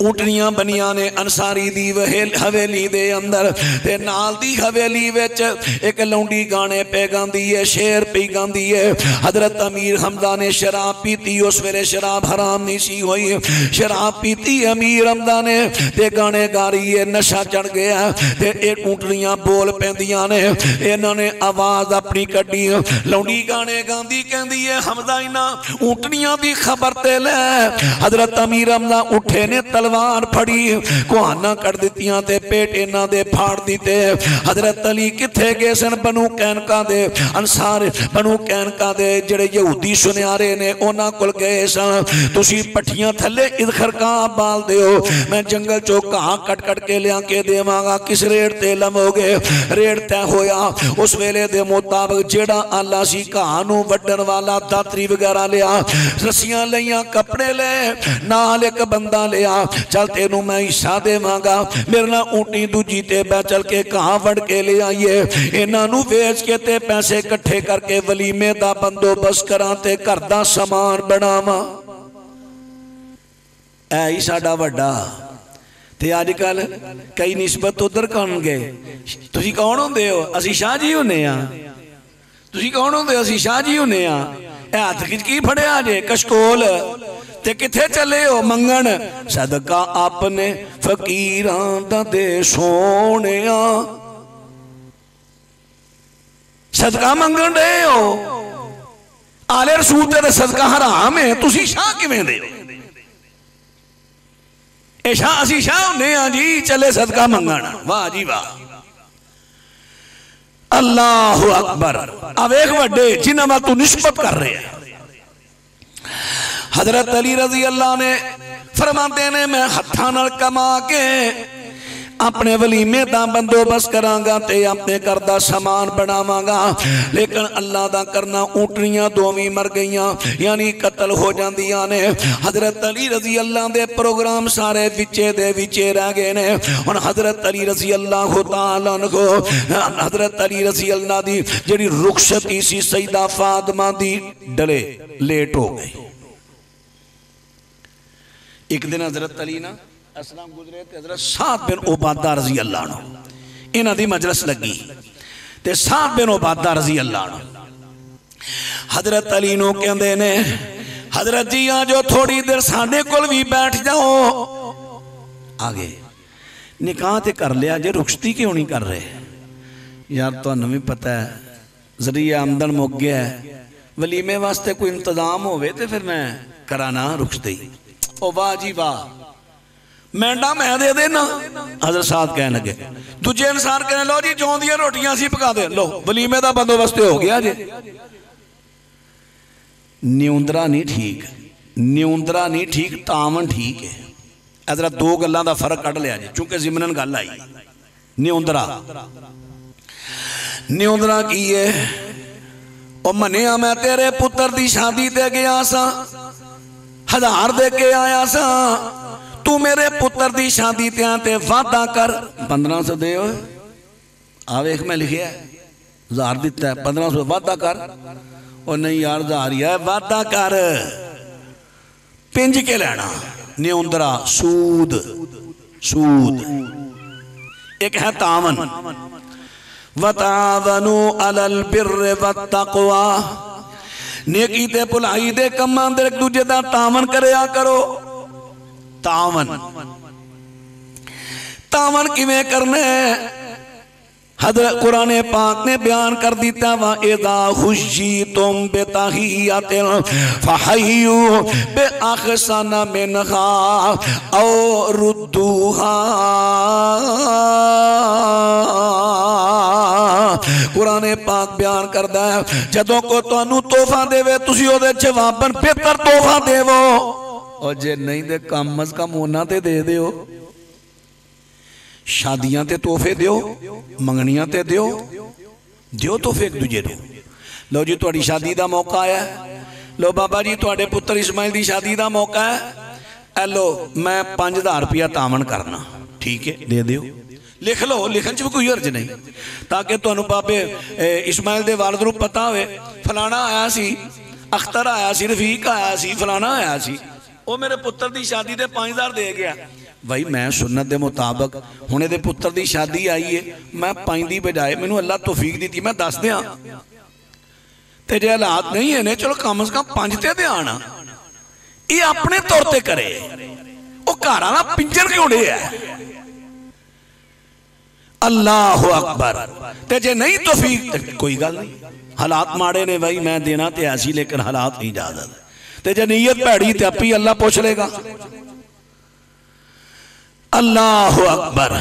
ऊंटनियां बनिया ने अंसारी दी हवेली दे अंदर। ते नाल दी हवेली विच एक लौंडी गाने पे गांदी है, शेर पे गांदी है। हजरत अमीर हमजा ने शराब पीती, उस वेले शराब हराम नहीं सी हुई। शराब पीती अमीर हमजा ने ते गाने गा रही है, नशा चढ़ गया। ते एक ऊंटनियां बोल पैंदियां ने, इन्हां ने आवाज अपनी कड्डी। लौंडी गाने गांदी कहंदी है हमजा इन्हां ऊंटनियां दी खबर ते ले। हजरत अमीर हमजा उठे ने, तलवार तलवार फड़ी कुहाना कट दित्तियां ते पेट इन्हां दे फाड़ दिते। हजरत अली किथे गए सन? बनु कैनका दे अंसार बनु कैनका दे जेड़े यहूदी सुनियारे ने उन्हां कोल गए सन। तुसी पट्ठियां थले इदखरका बाल दिओ, मैं जंगल चो घाह कट कट के लिया के देवांगा। किस रेट ते लमोगे? रेट तय होया उस वेले दे मुताबिक जेड़ा आला सी घाह नूं वड्डण वाला दातरी वगैरह लिया, रस्सियां लईयां, कपड़े ले, नाल एक बंदा लिया। चल तेनू मैं हिस्सा देवांगा, मेरे नाल ऊंटी दूजी ते बै चल के घाह वड़ के ले आइए, इन्हां नूं वेच के ते पैसे इकट्ठे करके वलीमे दा बंदोबस्त करां ते घर दा समान बनावां। ऐ ही साडा वड्डा। ते अजकल कई निस्बत उधर कौन गए? तुसी कौन होंदे हो? असी शाह जी होने आ। तुसी कौन होंदे हो? असी शाह जी होने आ। हाथ खिच की फड़िया जे कशकोल ते किथे चले हो? मंगण सदका अपने फकीरां दा दे सोहणिया, सदका मंगण दे हो। आले रसूल ते सदका हराम है, तुसी शाह किवें दे हो? शाह असी शाह होने जी, चले सदका मंगण। वाह जी वाह, अल्लाह अकबर। अवेख वड्डे जिन्हां नाल तू निस्बत कर रहे हैं। हजरत अली रजी अल्लाह ने फरमाते ने मैं हत्थां नाल कमा के अपने वलीमे दा बंदोबस्त करांगा ते अपने घर दा समान बनावांगा। लेकिन अल्लाह दा करना ऊंटनियां दोवीं मर गईयां, यानी कत्ल हो जांदियां ने। हजरत अली रजी अल्लाह दे प्रोग्राम सारे विचे दे विचे रह गए ने। हुण हजरत अली रजी अल्लाह तआला को हजरत अली रजी अल्लाह दी जेड़ी रुखसती सी सईदा फातिमा दी डले लेट हो गई। एक दिन हजरत अली ना असलाम गुजरे ते हजरत साद बिन उबादा रजी अल्लाह नो इन्हां दी मजलिस लगी ते साद बिन उबादा रजी अल्लाह नो हजरत अली नो कहंदे ने हजरत जी आ जो थोड़ी देर साडे कोल भी बैठ जाओ। आगे निकाह ते कर लिया जे, रुखसती क्यों नहीं कर रहे? यार तुहानू भी पता है जरिया आमदन मुक गया है, वलीमे वास्ते कोई इंतजाम होवे ते फिर मैं करा ना रुखसती। ओ वाह जी वाह, मैंडा मैं दे देना। हजरत साहब कहने लगे, दूजे इंसान कहने लो जी जौं दियां रोटियां असीं पका दे, लो वलीमे दा बंदोबस्त हो गया जे। न्यूंदरा नहीं ठीक, न्यूंदरा नहीं ठीक, तावन ठीक है। इधर दो गल्लां दा फर्क कढ़ लिया जी, चूंकि जिमनन गल आई। न्यूंदरा न्यूंदरा की है? ओ मनिया मैं तेरे पुत्र दी शादी ते गया सा, 1000 दे के आया सा, तू मेरे पुत्र दी शादी ते वादा कर 1500 दे। आ वेख मैं लिखिया 1000 दिता है, 1500 वादा कर। और नहीं यार 1000 ही है, वादा कर। पिंज के लेना न्यूंदरा, सूद सूद। एक है तावन, वतावनु अलल बिर्र वत्तक़वा, नेकी ते भलाई दे कम्मां दे एक दूजे दा तावन करया करो। तावन तावन किवें करने? हजरत कुरान पाक ने बयान कर दिता वा इदा हुज्जीतुम बितहियतिन फहय्यू बिअहसना मिनहा औ रुद्दूहा। कुरान पाक बयान करदा है जदों को तुहानू तोहफा देवे तुसी ओदे जवाबन बेहतर तोहफा देवो, और जे नहीं दे कम अज कम उन्हां ते दे दिओ। शादियां ते तोहफे दिओ, मंगनियां ते दिओ, दिओ तोहफे एक दूजे नूं। लो जी तुहाडी शादी दा मौका आया, लो बाबा जी तुहाडे पुत्र इस्माइल दी शादी दा मौका है, ए लो मैं 5000 रुपया तावन करना। ठीक है दे दिओ, लिख लो, लिखन च भी कोई हर्ज नहीं, ताकि तुहानू बाबे इस्माइल दे वालिद नूं पता होवे फलाना आया सी, अख्तर आया सी, रफीक आया सी, फलाना आया सी, वो मेरे पुत्र की शादी ते 5000 दे गया। भाई मैं सुन्नत के मुताबिक हुणे दे पुत्र की शादी आई है, मैं 5 दी बजाए मैनू अल्लाह तौफीक दी, मैं दस दियां ते जे हालात नहीं है ने चलो कम से कम 5 ते ध्यान ये अपने तौर पर करे। वो घर वाला पिंजर क्यों डे है? अल्लाह अकबर। ते जे नहीं तौफीक कोई गल नहीं, हालात माड़े ने भाई मैं देना ते ऐसी, लेकिन हालात नहीं इजाजत। ते जे नीयत भैड़ी ते आपी अल्लाह पूछ लेगा। अल्लाहु अकबर।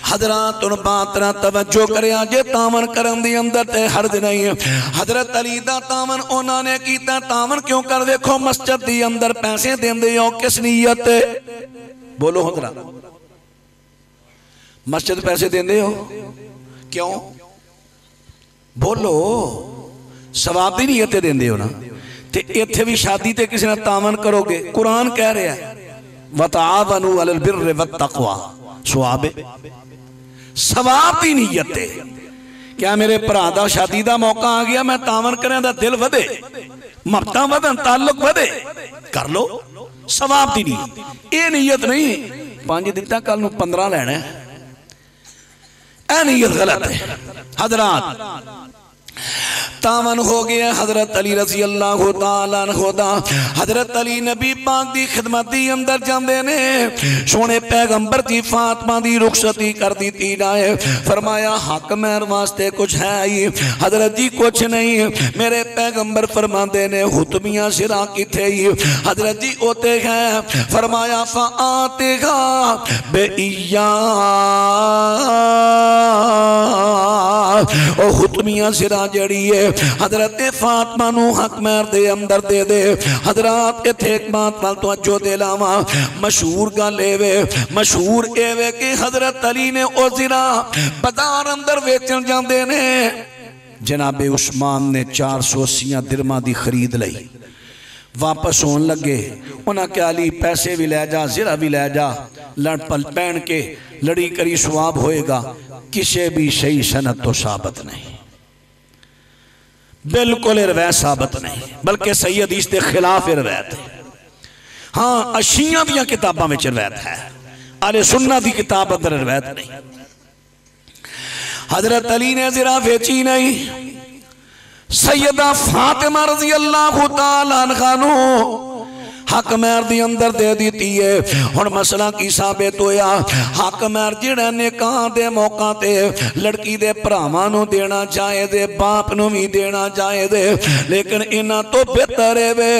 हजरात उन बात ना तवज्जो करिया जे तावन करन दी अंदर ते हर्ज नहीं है। हजरत अली दा तावन उन्होंने कीता, तावन क्यों कर? देखो मस्जिद दी अंदर पैसे देंदे हो किस नीयत? बोलो हजरा, मस्जिद पैसे देंदे हो क्यों? बोलो, सवाब दी नीयत देंदे हो ना। ते इत्थे भी शादी ते किसी ने तावन करोगे, कुरान कह रहा है वतावनु अलल बिर्रि वत तक़वा, सवाब सवाब दी नीयत है। क्या मेरे भरा दा शादी दा मौका आ गया, मैं तावन करें दा दिल वधे, महबतां वधन, ताल्लुक वधे, कर लो, सवाब दी नीयत। ये नीयत नहीं 5 दिता कल नूं 15 लैना है, ए नीयत गलत है। हजरात तावन हो गया हजरत अली रजी अल्लाह तआला अन्हु दा। हजरत अली नबी पाक दी खिदमत दी अंदर जांदे ने, सोने पैगंबर दी फातिमा दी रुखसती कर दी थी जाए। फरमाया हक मेहर वास्ते कुछ है ही? हजरत जी कुछ नहीं। मेरे पैगंबर फरमाते ने हुतमियां सिरा किथे ही? हजरत जी ओते हैं। फरमाया फ़ातिहा बेइया, ओ हुतमियां सिरा जड़ी है हजरत फातिमा नू हक मेहर दे अंदर दे दे। हजरात इत्थे एक बात वाल तवज्जो दे लावा, मशहूर गल एवे, मशहूर एवे कि हजरत अली ने ओ ज़रा बाजार अंदर वेचन जांदे ने। जनाबे उस्मान ने 480 दिरहमां दी खरीद लई, वापस होने लगे। उन्हें क्या अली पैसे भी लै जा, ज़रा भी लै जा, लड़ पल पहन के लड़ी करी सवाब होएगा। किसी भी सही सनद तो साबित नहीं, बिल्कुल रवायत साबित नहीं, बल्कि सही हदीस के खिलाफ रवायत है। हाँ अशियां दी किताबों में रवायत है, आले सुन्ना दी किताब अंदर रवायत नहीं। हजरत अली ने जरा बेची नहीं, सैयदा फातिमा रज़ी अल्लाह तआला अन्हा नू हक मेहर दी अंदर दे दी है। हुण मसला की साबित होया? हक मेहर जिहड़ा निकाह दे मौका ते लड़की दे भरावां नूं देना चाहे, बाप नूं भी देना चाहे, लेकिन इन्हां तो बेहतर है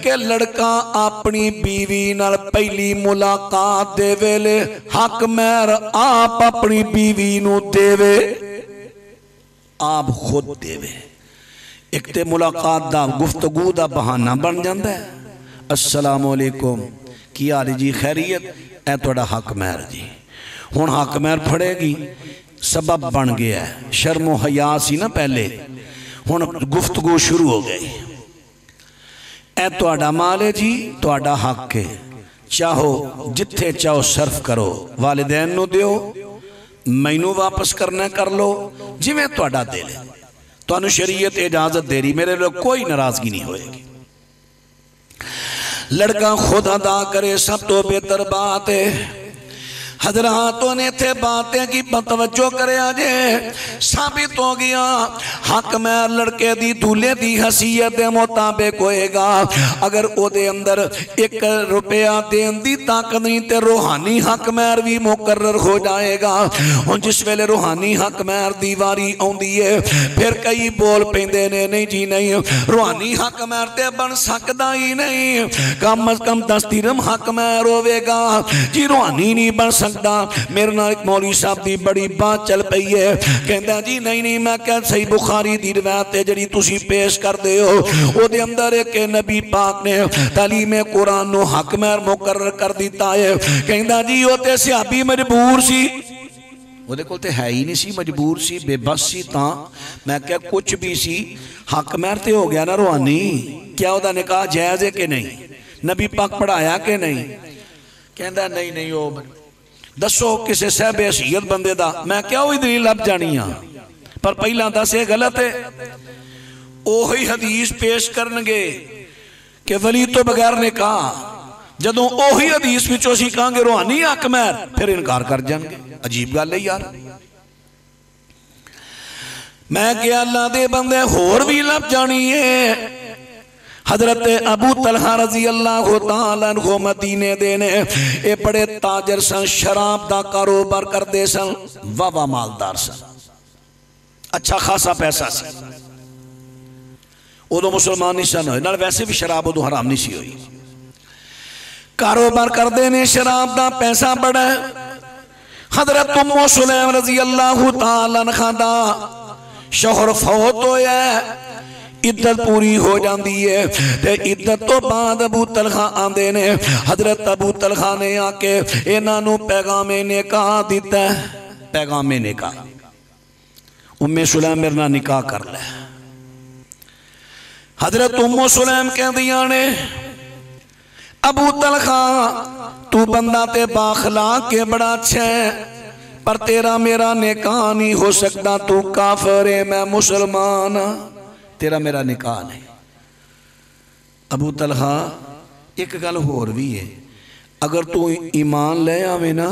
कि लड़का अपनी बीवी नाल पहली मुलाकात दे वेले हक मेहर आप अपनी बीवी नूं देवे, आप खुद देवे। एक ते मुलाकात दा गुफ्तगू दा बहाना बन जाता है। अस्सलाम वालेकुम, की हाल जी, खैरियत, ए तुहाडा हक मेहर जी। हुण हक मेहर फड़ेगी, सबब बन गया है। शर्मो हया सी ना पहले, हुण गुफ्तगू शुरू हो गई। ए तुहाडा माल है जी, तुहाडा हक है, चाहो जिथे चाहो सर्फ करो, वालिदैन नूं दिओ, मैनू वापस करना कर लो, जिवें तुहाडा दिल है। तुहानू शरीयत इजाजत दे रही, मेरे लोग कोई नाराजगी नहीं होएगी। लड़का खुद अदा करे सब तो बेहतर बात है। हजरातों ने थे बातें की तवज्जो करे जे, साबित हो गया हक मेहर लड़के दी दूल्हे दी हसीयत के मुताबिक होएगा। अगर ओदे अंदर 1 रुपया देन दी ताकत नहीं तो रूहानी हक मेहर भी मुकर्रर हो जाएगा। हुण जिस वेले रूहानी हक मेहर दी वारी आउंदी है, फिर कई बोल पैंदे ने नहीं जी नहीं, रूहानी हक मेहर ते बन सकदा ही नहीं, कम अज कम 10 दिरहम हक मेहर होवेगा जी, रूहानी नहीं बन सकता। मेरे नाल एक मौलवी साहब की बड़ी बात चल पई है, कहंदा जी नहीं नहीं, मैं क्या सही बुखारी दी रिवायत है जिहड़ी तुसीं पेश करदे हो, ओदे अंदर एक नबी पाक ने तालीम कुरान नु हक मेहर मुकर्रर कर दिता है। कहंदा जी ओ ते सहाबी मजबूर सी, ओदे कोल ते है ही नहीं सी, मजबूर सी, बेबस सी। तां मैं क्या कुछ भी सी, हक मेहर ते हो गया ना रूहानी। क्या ओदा निकाह जायज़ है कि नहीं? नबी पाक पढ़ाया कि नहीं? कहंदा नहीं नहीं, ओ दसो किसी साहब हसीयत बंदे दा, मैं क्या वही दलील लभ जानी आ, पर पहला दस ये गलत है। ओही हदीस पेश करनगे कि वली तो बगैर ने कहा, जदों ओही हदीस विचों असीं कहांगे रूहानी हक मेहर, फिर इनकार कर जाएंगे। अजीब गल है यार। मैं क्या अल्लाह दे बंदे होर भी लभ जानी है। हजरत अबू तलहा रजी अल्लाह तआला अन्हु मदीने दे ने, ये बड़े ताजर सन, शराब का कारोबार करते सन, वावा मालदार सन, अच्छा खासा पैसा सी। उदों मुसलमान नहीं सन होए, नाल वैसे भी शराब उदों हराम नहीं सी होई। कारोबार करते ने, शराब का पैसा बड़ा है। हजरत उम्मु सुलैम रजी अल्लाह तआला अन्हा दा शौहर फौत होया, इद्दत पूरी हो जाती है। ते इद्दत तो बाद अबू तलहा आंदे ने। हजरत अबू तलहा ने आके इन्हों पैगामे निकाह दिता। पैगामे निकाह, उम्मे सुलैम मेरे नाल निकाह कर लै। हजरत उम्मु सुलैम कहदियां ने, अबू तलहा तू बंदा ते बाखलाक के बड़ा अच्छा है, पर तेरा मेरा निकाह नहीं हो सकता। तू काफिर है, मैं मुसलमान हाँ, तेरा मेरा निकाह नहीं। अबू तलहा एक गल होर भी है, अगर तू ईमान ले आवे ना,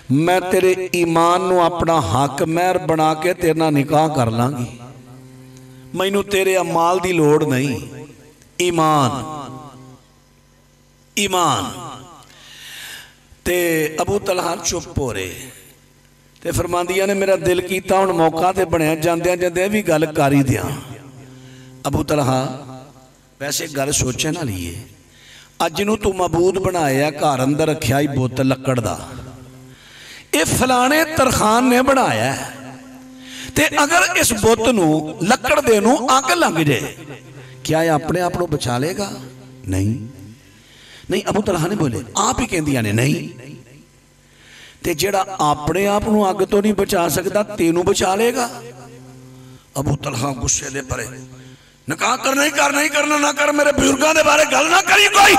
मैं तेरे ईमान नू अपना हक महर बना के तेरे नाल निकाह कर लांगी। मैनू तेरे अमाल दी लोड़ नहीं। ईमान ईमान। ते अबू तलहा चुप हो रहे ते फरमांदियां ने, मेरा दिल कीता हुण मौका ते बनया, जांदियां जांदियां भी गल कर ही दियां। अबू तलहा वैसे गल सोचने वाली है, अज नूं तू मबूद बनाया, घर अंदर रखिया ही बुत लकड़ दा, ये फलाने तरखान ने बनाया है, ते अगर इस बुत नूं लकड़ दे नूं अग लग जाए, क्या ये अपने आप को बचा लेगा? नहीं नहीं। अबू तलहा ने बोले, आप ही कहंदियां ने नहीं, ते जेड़ा अपने आप को अग तो नहीं बचा सकता, तेनू बचा लेगा? अबू तलहा गुस्से दे परे, निकाह करना ही कर, नहीं करना ना कर, मेरे बुजुर्गों के बारे गल ना करी कोई।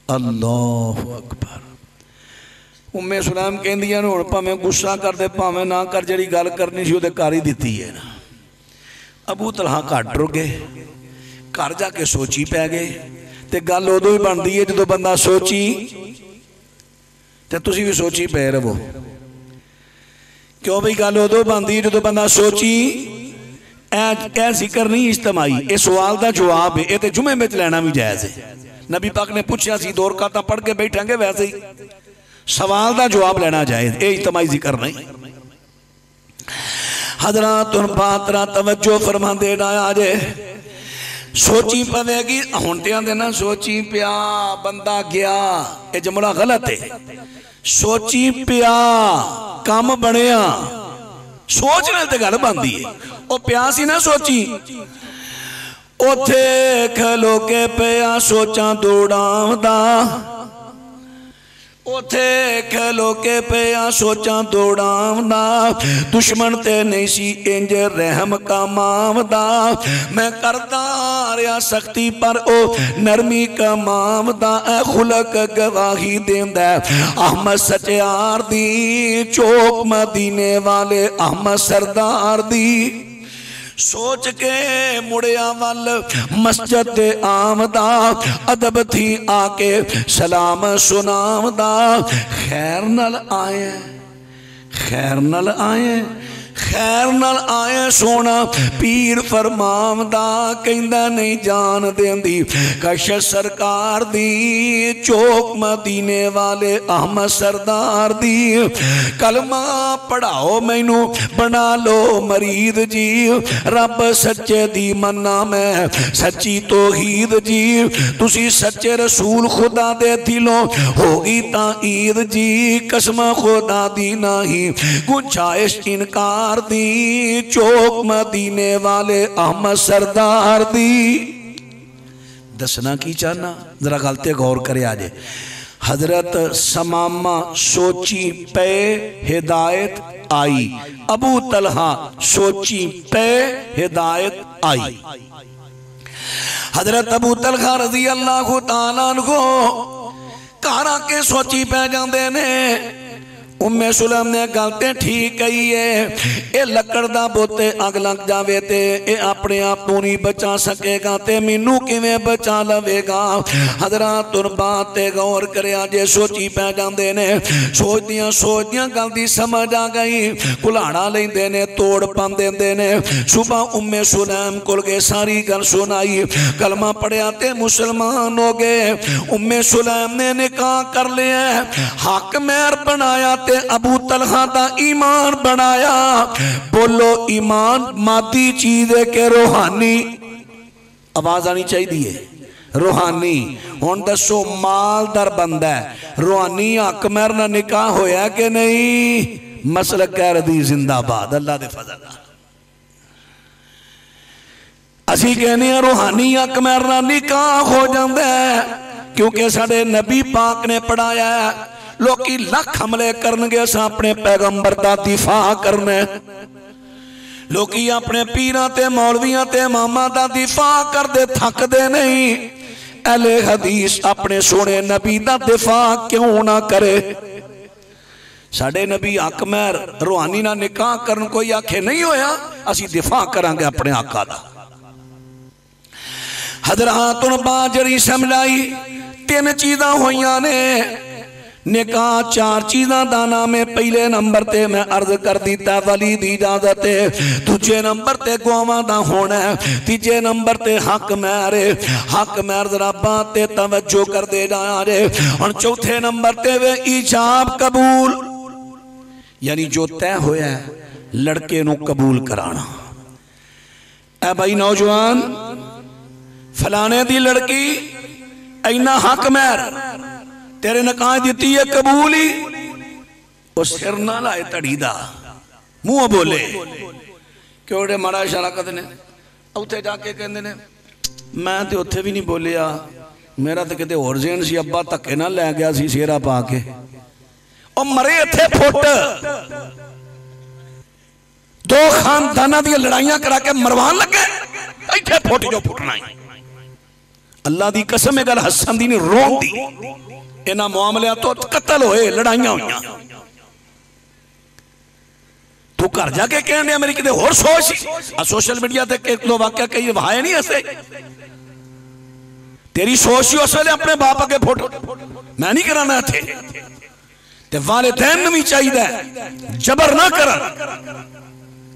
अल्लाह अकबर। उम्मे सुलैम कहंदियां ने, हुण भावें गुस्सा कर दे भावें ना कर, जिहड़ी गल करनी सी उहदे कर ही दित्ती है ना। अबू तलहा घट रुक गए, घर जाके सोची पै गए। ते गल उदों ही बनती है जो बंदा सोची, ते तुसीं भी सोची पे रहो। क्यों भाई गल उदों बनती है जो बंदा सोची। ऐसी करनी इज्तमाई, इस सवाल का जवाब है, ये जुमे में लेना भी जायज़ है। नबी पाक ने पूछा सी, 2 रकातां पढ़ के बैठांगे, वैसे ही सवाल का जवाब लेना जायज़, ये इज्तमाई जिक्र नहीं। हजरात हुण पात्रा तवज्जो फरमांदे ना आजे, सोची पवेगी। हुण ते आंदे ना सोची पिया, बंदा गया, ये जुमला गलत है। सोची पिया काम बनया, सोच नाल ते गल बनदी है। ओ पिया सी ना सोची, उथे खलो के पिया सोचा दौड़ावदा, उथे खलो के पिया सोचा दौड़ावदा, दुश्मन ते नहीं सी इंज रहम कमावदा, मैं करदा रहा सख्ती पर ओ नरमी कमावदा, ऐ खुलक गवाही देंदा अहमद सचियार दी, चौक मदीने वाले अहमद सरदार दी। सोच के मुड़िया वल मस्जिद दे आमदा, अदब थी आके सलाम सुनावदा, खैर नल आए, खैर नल आए, खैर नल आए सोना पीर फरमावदा, कहंदा नहीं जान देंदी कश सरकार दी, चौक मदीने वाले अहमद सरदार दी। कलमा पढ़ाओ मैनू बना लो मरीद जी, रब सच्चे दी मन्ना मैं सच्ची तौहीद जी, तुसी सच्चे रसूल खुदा दे दिलों होगी ता ईद जी, कसम खुदा दी नहीं गुंजाइश इनकार दी, चौक मदीने वाले अहमद सरदार दी। दसना की चाहना, जरा गलते गौर करे आजे। हजरत समामा सोची पे हिदायत आई, अबू तलहा सोची पे हिदायत आई। हजरत अबू तलहा रजी अल्लाह तआला अन्हु घर आके सोची पै जांदे ने, उम्मे सुलैम ने गल ते ठीक कही है, ये लकड़ दा बुत अग लग जावे ते ये अपने आप को नहीं बचा सकेगा, ते मैनू किवें बचा लवेगा। हजरात तुर बात ते गौर करिया जे, सोची पै जांदे ने, सोचदियां सोचदियां गल दी समझ आ गई, कुल्हाड़ा लैंदे ने, तोड़ पांदे ने। सुबह उम्मे सुलैम कोल गए, सारी गल सुनाई, कलमा पढ़िया ते मुसलमान हो गए। उम्मे सुलैम ने निकाह कर लिया, हक महर बनाया, अबू तलहा दा ईमान बनाया। बोलो ईमान मादी चीज है के रूहानी? आवाज आनी चाहिए। रूहानी। हुण दसो मालदार बंदा है रूहानी हक महर नाल निकाह होया कि नहीं? मसलक कैरदी जिंदाबाद अल्लाह दे फजल नाल। असी कहने रूहानी हक महर नाल निकाह हो जांदा है क्योंकि साडे नबी पाक ने पढ़ाया है। लोकी लख हमले करनगे असां अपने पैगंबर दा दिफा करना। लोकी अपने पीरां ते मौलवियां ते इमामां दा दिफा करदे थकदे नहीं। अहले हदीस अपने सोने नबी दा दिफा क्यों ना करे? साडे नबी हक महर रूहानी नाल निकाह करन कोई आखे नहीं होया, असी दिफा करांगे अपने आका दा। हजरातुन बाजरी समझाई तीन चीज़ां होइयां ने निकाह चार चीज़ां दा नाम है। पहले नंबर ते मैं अर्ज कर दिता वली दी इजाजत है, दूजे नंबर ते गवावां दा होना है, तीजे नंबर ते हक महर है। हक महर जरा बात ते तवज्जो कर दे जा रे। और चौथे नंबर ते वे इजाब कबूल, यानी जो तय होया लड़के नू कबूल कराना। ऐ भाई नौजवान फलाने दी लड़की इन्ना हक महर तेरे निकाह दी है कबूल ही, वो सिर ना लाए धड़ी दा मुंह बोले क्यों माड़ा इशारा करते ने। उत्थे जाके कहते ने मैं तो उत्थे भी नहीं बोलिया, मेरा तो किते होर जेन सी, अब्बा धक्के ना लै गया सी सेरा पा के। ओ मरे इत्थे फुट दो खानदाना दी लड़ाइयां करा के मरवान लगे, इत्थे फुट जो फुटना ही। अल्लाह दी कसम है गल हसन दी नहीं रोन दी। इन्हां मामलियां तो कत्ल होए लड़ाइयां हुईयां। तू घर जाके कहने मेरी किते होर सोच। सोशल मीडिया ते लो वाक्य कई वहाए नहीं ऐसे। तेरी सोच ही उस वेले अपने बाप अगे फुट, मैं नहीं कराना इत्थे। ते वालिदैन भी चाहिए जबर ना कर,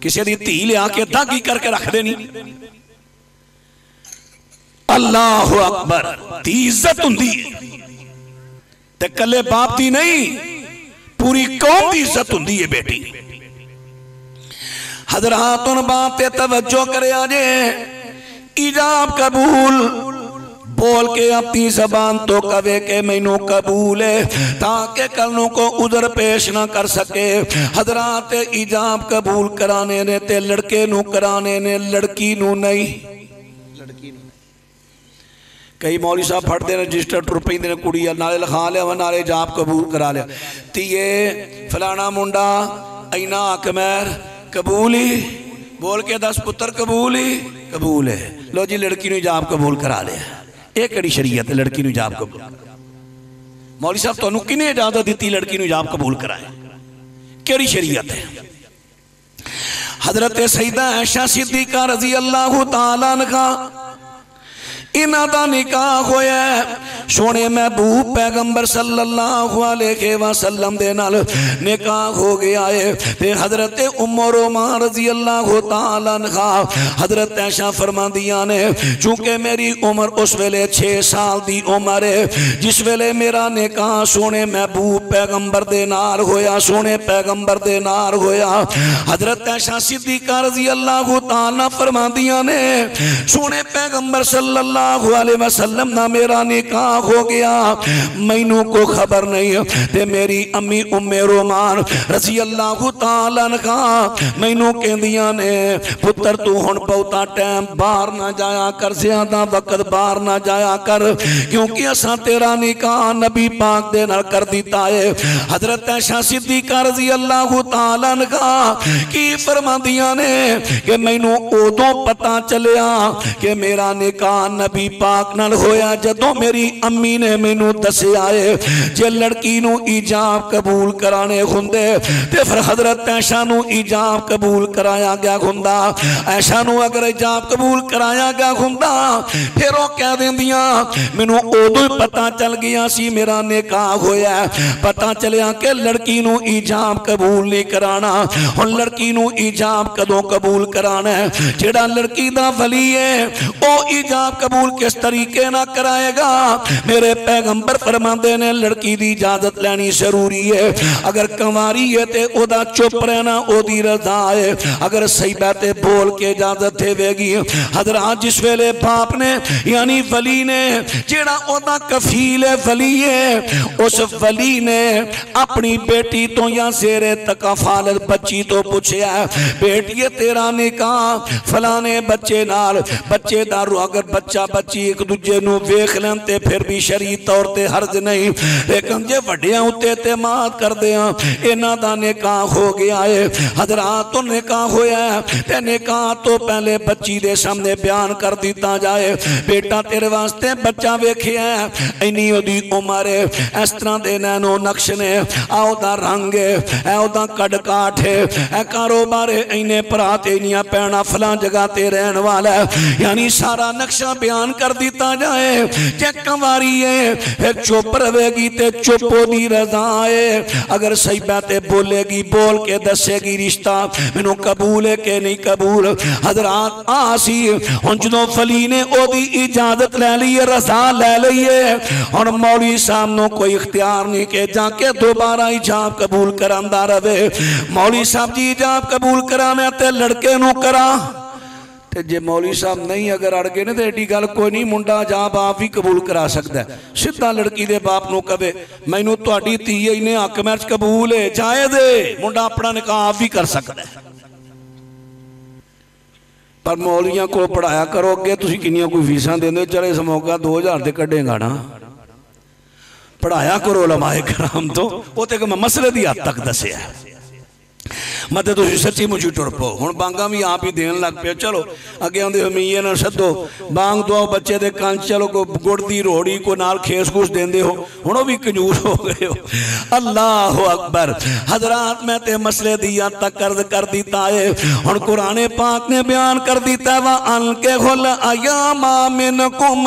किसी दी धी लिया के दागी करके रख देनी। अल्लाह अकबर दी इज्जत हुंदी ते कले बाप दी नहीं पूरी कौम की इज्जत हुंदी है बेटी। हजरातुन बात ते तवज्जो करे आजे। इजाब कबूल बोल के अपनी जबान तो कवे के मैनू कबूल है ताकि कल को उधर पेश ना कर सके। हजरात इजाब कबूल कराने ने ते लड़के नू कराने ने, लड़की नू नहीं। कई मौली साहब फटते हैं रजिस्टर टुर पेंदे ने, कुड़ी नाले लिखा लिया नाले इजाब कबूल करा लिया। तीए फलाना मुंडा इना हक महर कबूल ही, बोल के 10 पुत्र कबूल ही कबूल है। लो जी लड़की नू इजाब कबूल करा लिया। ये कड़ी शरीयत है लड़की नू इजाब कबूल? मौली साहब तुहानू किने इजाजत दी लड़की नू इजाब कबूल कराए? केड़ी शरीयत है? हजरत सईदा आयशा सिद्दीका रजी अल्लाह तआला अन्हा इन्हां दा निकाह होया सोने महबूब पैगंबर सल्लल्लाहु अलैहि वसल्लम दे नाल निकाह हो गया है। ते हजरत उम्मे रोमान रजी अल्लाह तआला अन्हा हजरत आयशा फरमांदियां ने चूंकि मेरी उम्र उस वेले 6 साल दी उम्र है जिस वेले मेरा निकाह सोने महबूब पैगंबर दे नाल होया, सोने पैगंबर दे नाल होया। हजरत आयशा सिद्दीका रजी अल्लाह तआला फरमांदियां ने सोने पैगंबर सल्लल्लाहु अलैहि वसल्लम ना मेरा निकाह हो गया, मैनू को खबर नहीं। ते मेरी अम्मी उम्मे रोमान रजी अल्लाह तआला अन्हा मैनू कहंदियां ने पुत्र तू हुण बहुता टाइम बाहर ना जाया कर, ज्यादा वक्त बाहर ना जाया कर क्योंकि असां तेरा निकाह नबी पाक दे नाल कर दिता है। हजरत आयशा सिद्दीका रजी अल्लाह तआला अन्हा की फरमांदियां ने कि मैनू उदों पता चलिया कि मेरा निकाह नबी पाक नाल होया जदों मेरी अम्मी ने मैनू दसिया है जे लड़की नू इजाब कबूल कराने हुंदे ते फिर हजरत आयशा नू इजाब कबूल कराया गया हुंदा। आयशा नू अगर इजाब कबूल कराया गया हुंदा फिर वो कह देंदियां मैनू उदों ही पता चल गया सी मेरा निकाह होया, पता चलिया कि लड़की नू इजाब कबूल नहीं कराना। हुण लड़की नू इजाब कदों कबूल कराना है? जेड़ा लड़की दा वली है ओ इजाब कबूल कबूल किस तरीके ना कराएगा? मेरे पैगंबर फरमाते ने लड़की की इजाजत लेनी जरूरी है। अगर कंवारी है तो ओदा चुप रहना ओदी रजा है। अगर सही बात बोल के इजाजत देगी। हजरात जिस वेले बाप ने यानी वली ने जेड़ा ओदा कफील है वली है, उस वली ने अपनी बेटी तो या जेरे तकफालत बच्ची तो पूछया बेटी तेरा निकाह फलाने बच्चे नाल बच्चे दा अगर बच्चा बच्ची एक दूजे नू वेख लें ते फिर भी शरीर तौर ते हर्ज नहीं, लेकिन जे वड्डियां उत्ते ते मात करदे आ इन्हां दा निकाह हो गया है। हजरात तो निकाह होया ते निकाह तो पहले बच्ची दे सामने बयान कर दिता जाए बेटा तेरे वास्ते बच्चा वेखिया इन्नी ओदी उम्र है, इस तरह दे नैनो नक्श ने, आओ दा रंग है, आओ दा कद काठ है, ए कारोबार है, इन्ने भरा ते इन्नियां भैणां फलां जगह ते रहन वाला है, यानी सारा नक्शा बयान कर दिता जाए। जे कंवारी है फिर चुप रहेगी ते चुप ओदी रजा है। अगर सही बातें बोलेगी बोल के दसेगी रिश्ता मैनू कबूल है कि नहीं कबूल। हजरात आसी हुण जदों फली ने ओदी इजाजत ले ली है रजा ले ली है, हुण मौलवी साहब नूं कोई इख्तियार नहीं कि जाके दोबारा इजाब कबूल करांदा रहे। मौलवी साहब जी इजाब कबूल कराना ते लड़के नूं करा ते जे मौलवी साहब नहीं अगर अड़ गए ना तो एडी गल कोई नहीं, मुंडा जाब आप भी कबूल करा सकता है। सीधा लड़की दे बाप नूं कहे मैनू तुहाडी धी इन्ने हक मैच कबूल है जायज़ है, मुंडा अपना निकाह आप भी कर सकता है। पर मौलवियां को पढ़ाया करो अगे तुसीं किन्नियां कोई फीसां देंदे चले इस मौका 2000 ते कढेगा ना, पढ़ाया करो उलमाए कराम तो वो तो मैं मसले की हद तक दसिया मत तुम सच्ची मुझी टुर पो। हुण बांगा भी आप ही देन लग पे, चलो अगे आंदे हमीए ना सदो बांग दो बच्चे दे कान चलो को गुड़ दी रोड़ी को नाल खेस खूस देंदे हो, हुण वो भी कंजूस हो गए हो। अल्लाह अकबर। हजरात मैं ते मसले दी हद तक कर दिता है। हुण कुरान पाक ने बयान कर दिता वा अनके खुल अयामा मिनकुम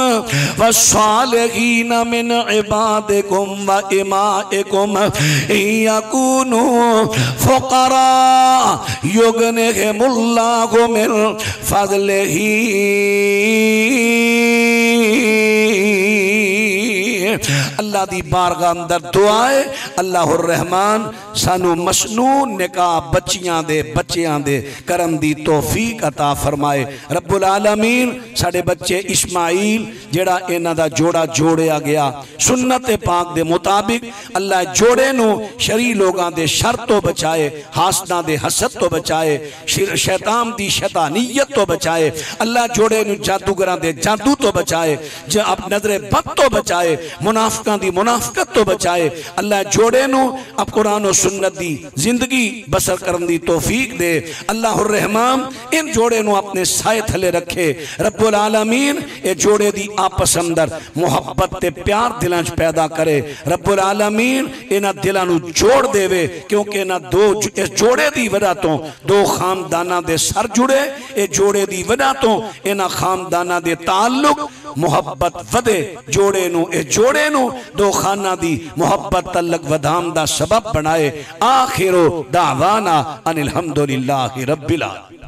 व सालिहीन मिन इबादिकुम व इमाइकुम यकुनु फुकरा युगनिहिमुल्लाहु मिन फज़लिही। अल्लाह दी बारगाह अंदर दुआ है अल्लाहुर रहमान सानू मसनून निकाह बच्चियां दे बच्चियां दे करन दी तौफीक अता फरमाए। रब्बुल आलमीन साडे बच्चे इस्माइल जेड़ा इन्हां दा जोड़ा जोड़िया गया सुन्नत पाक दे मुताबिक अल्लाह जोड़े नू शरी लोगां दे शर तो बचाए, हासदां दे हसद तो बचाए, शैतान दी शैतानियत तो बचाए। अल्लाह जोड़े नू जादूगरां दे जादू तो बचाए, अब नजरे बद तो बचाए, मुनाफिकां दी मुनाफिकत तो बचाए। अल्लाह जोड़े नू अब कुरान और सुन्नत दी जिंदगी बसर करने दी तौफीक दे। अल्लाहुर रहमान इन जोड़े नू अपने साए थले रखे। रब्बुल आलमीन ये जोड़े दी आपस अंदर मुहब्बत ते प्यार दिलां च पैदा करे। रब्बुल आलमीन इन्हां दिलां नू जोड़ देवे, क्योंकि इन्हां दो इस जोड़े दी वजह तो दो खानदानां दे सर जुड़े। ये जोड़े दी वजह तो इन्हां खानदानां दे ताल्लुक मुहब्बत वधे। जोड़े नू ए जोड़े नू दो खाना दी मुहब्बत तलक वधाम दा सबब बनाए। आखिरो दावाना अनिल हम्दुलिल्लाहि रब्बिल आलमीन।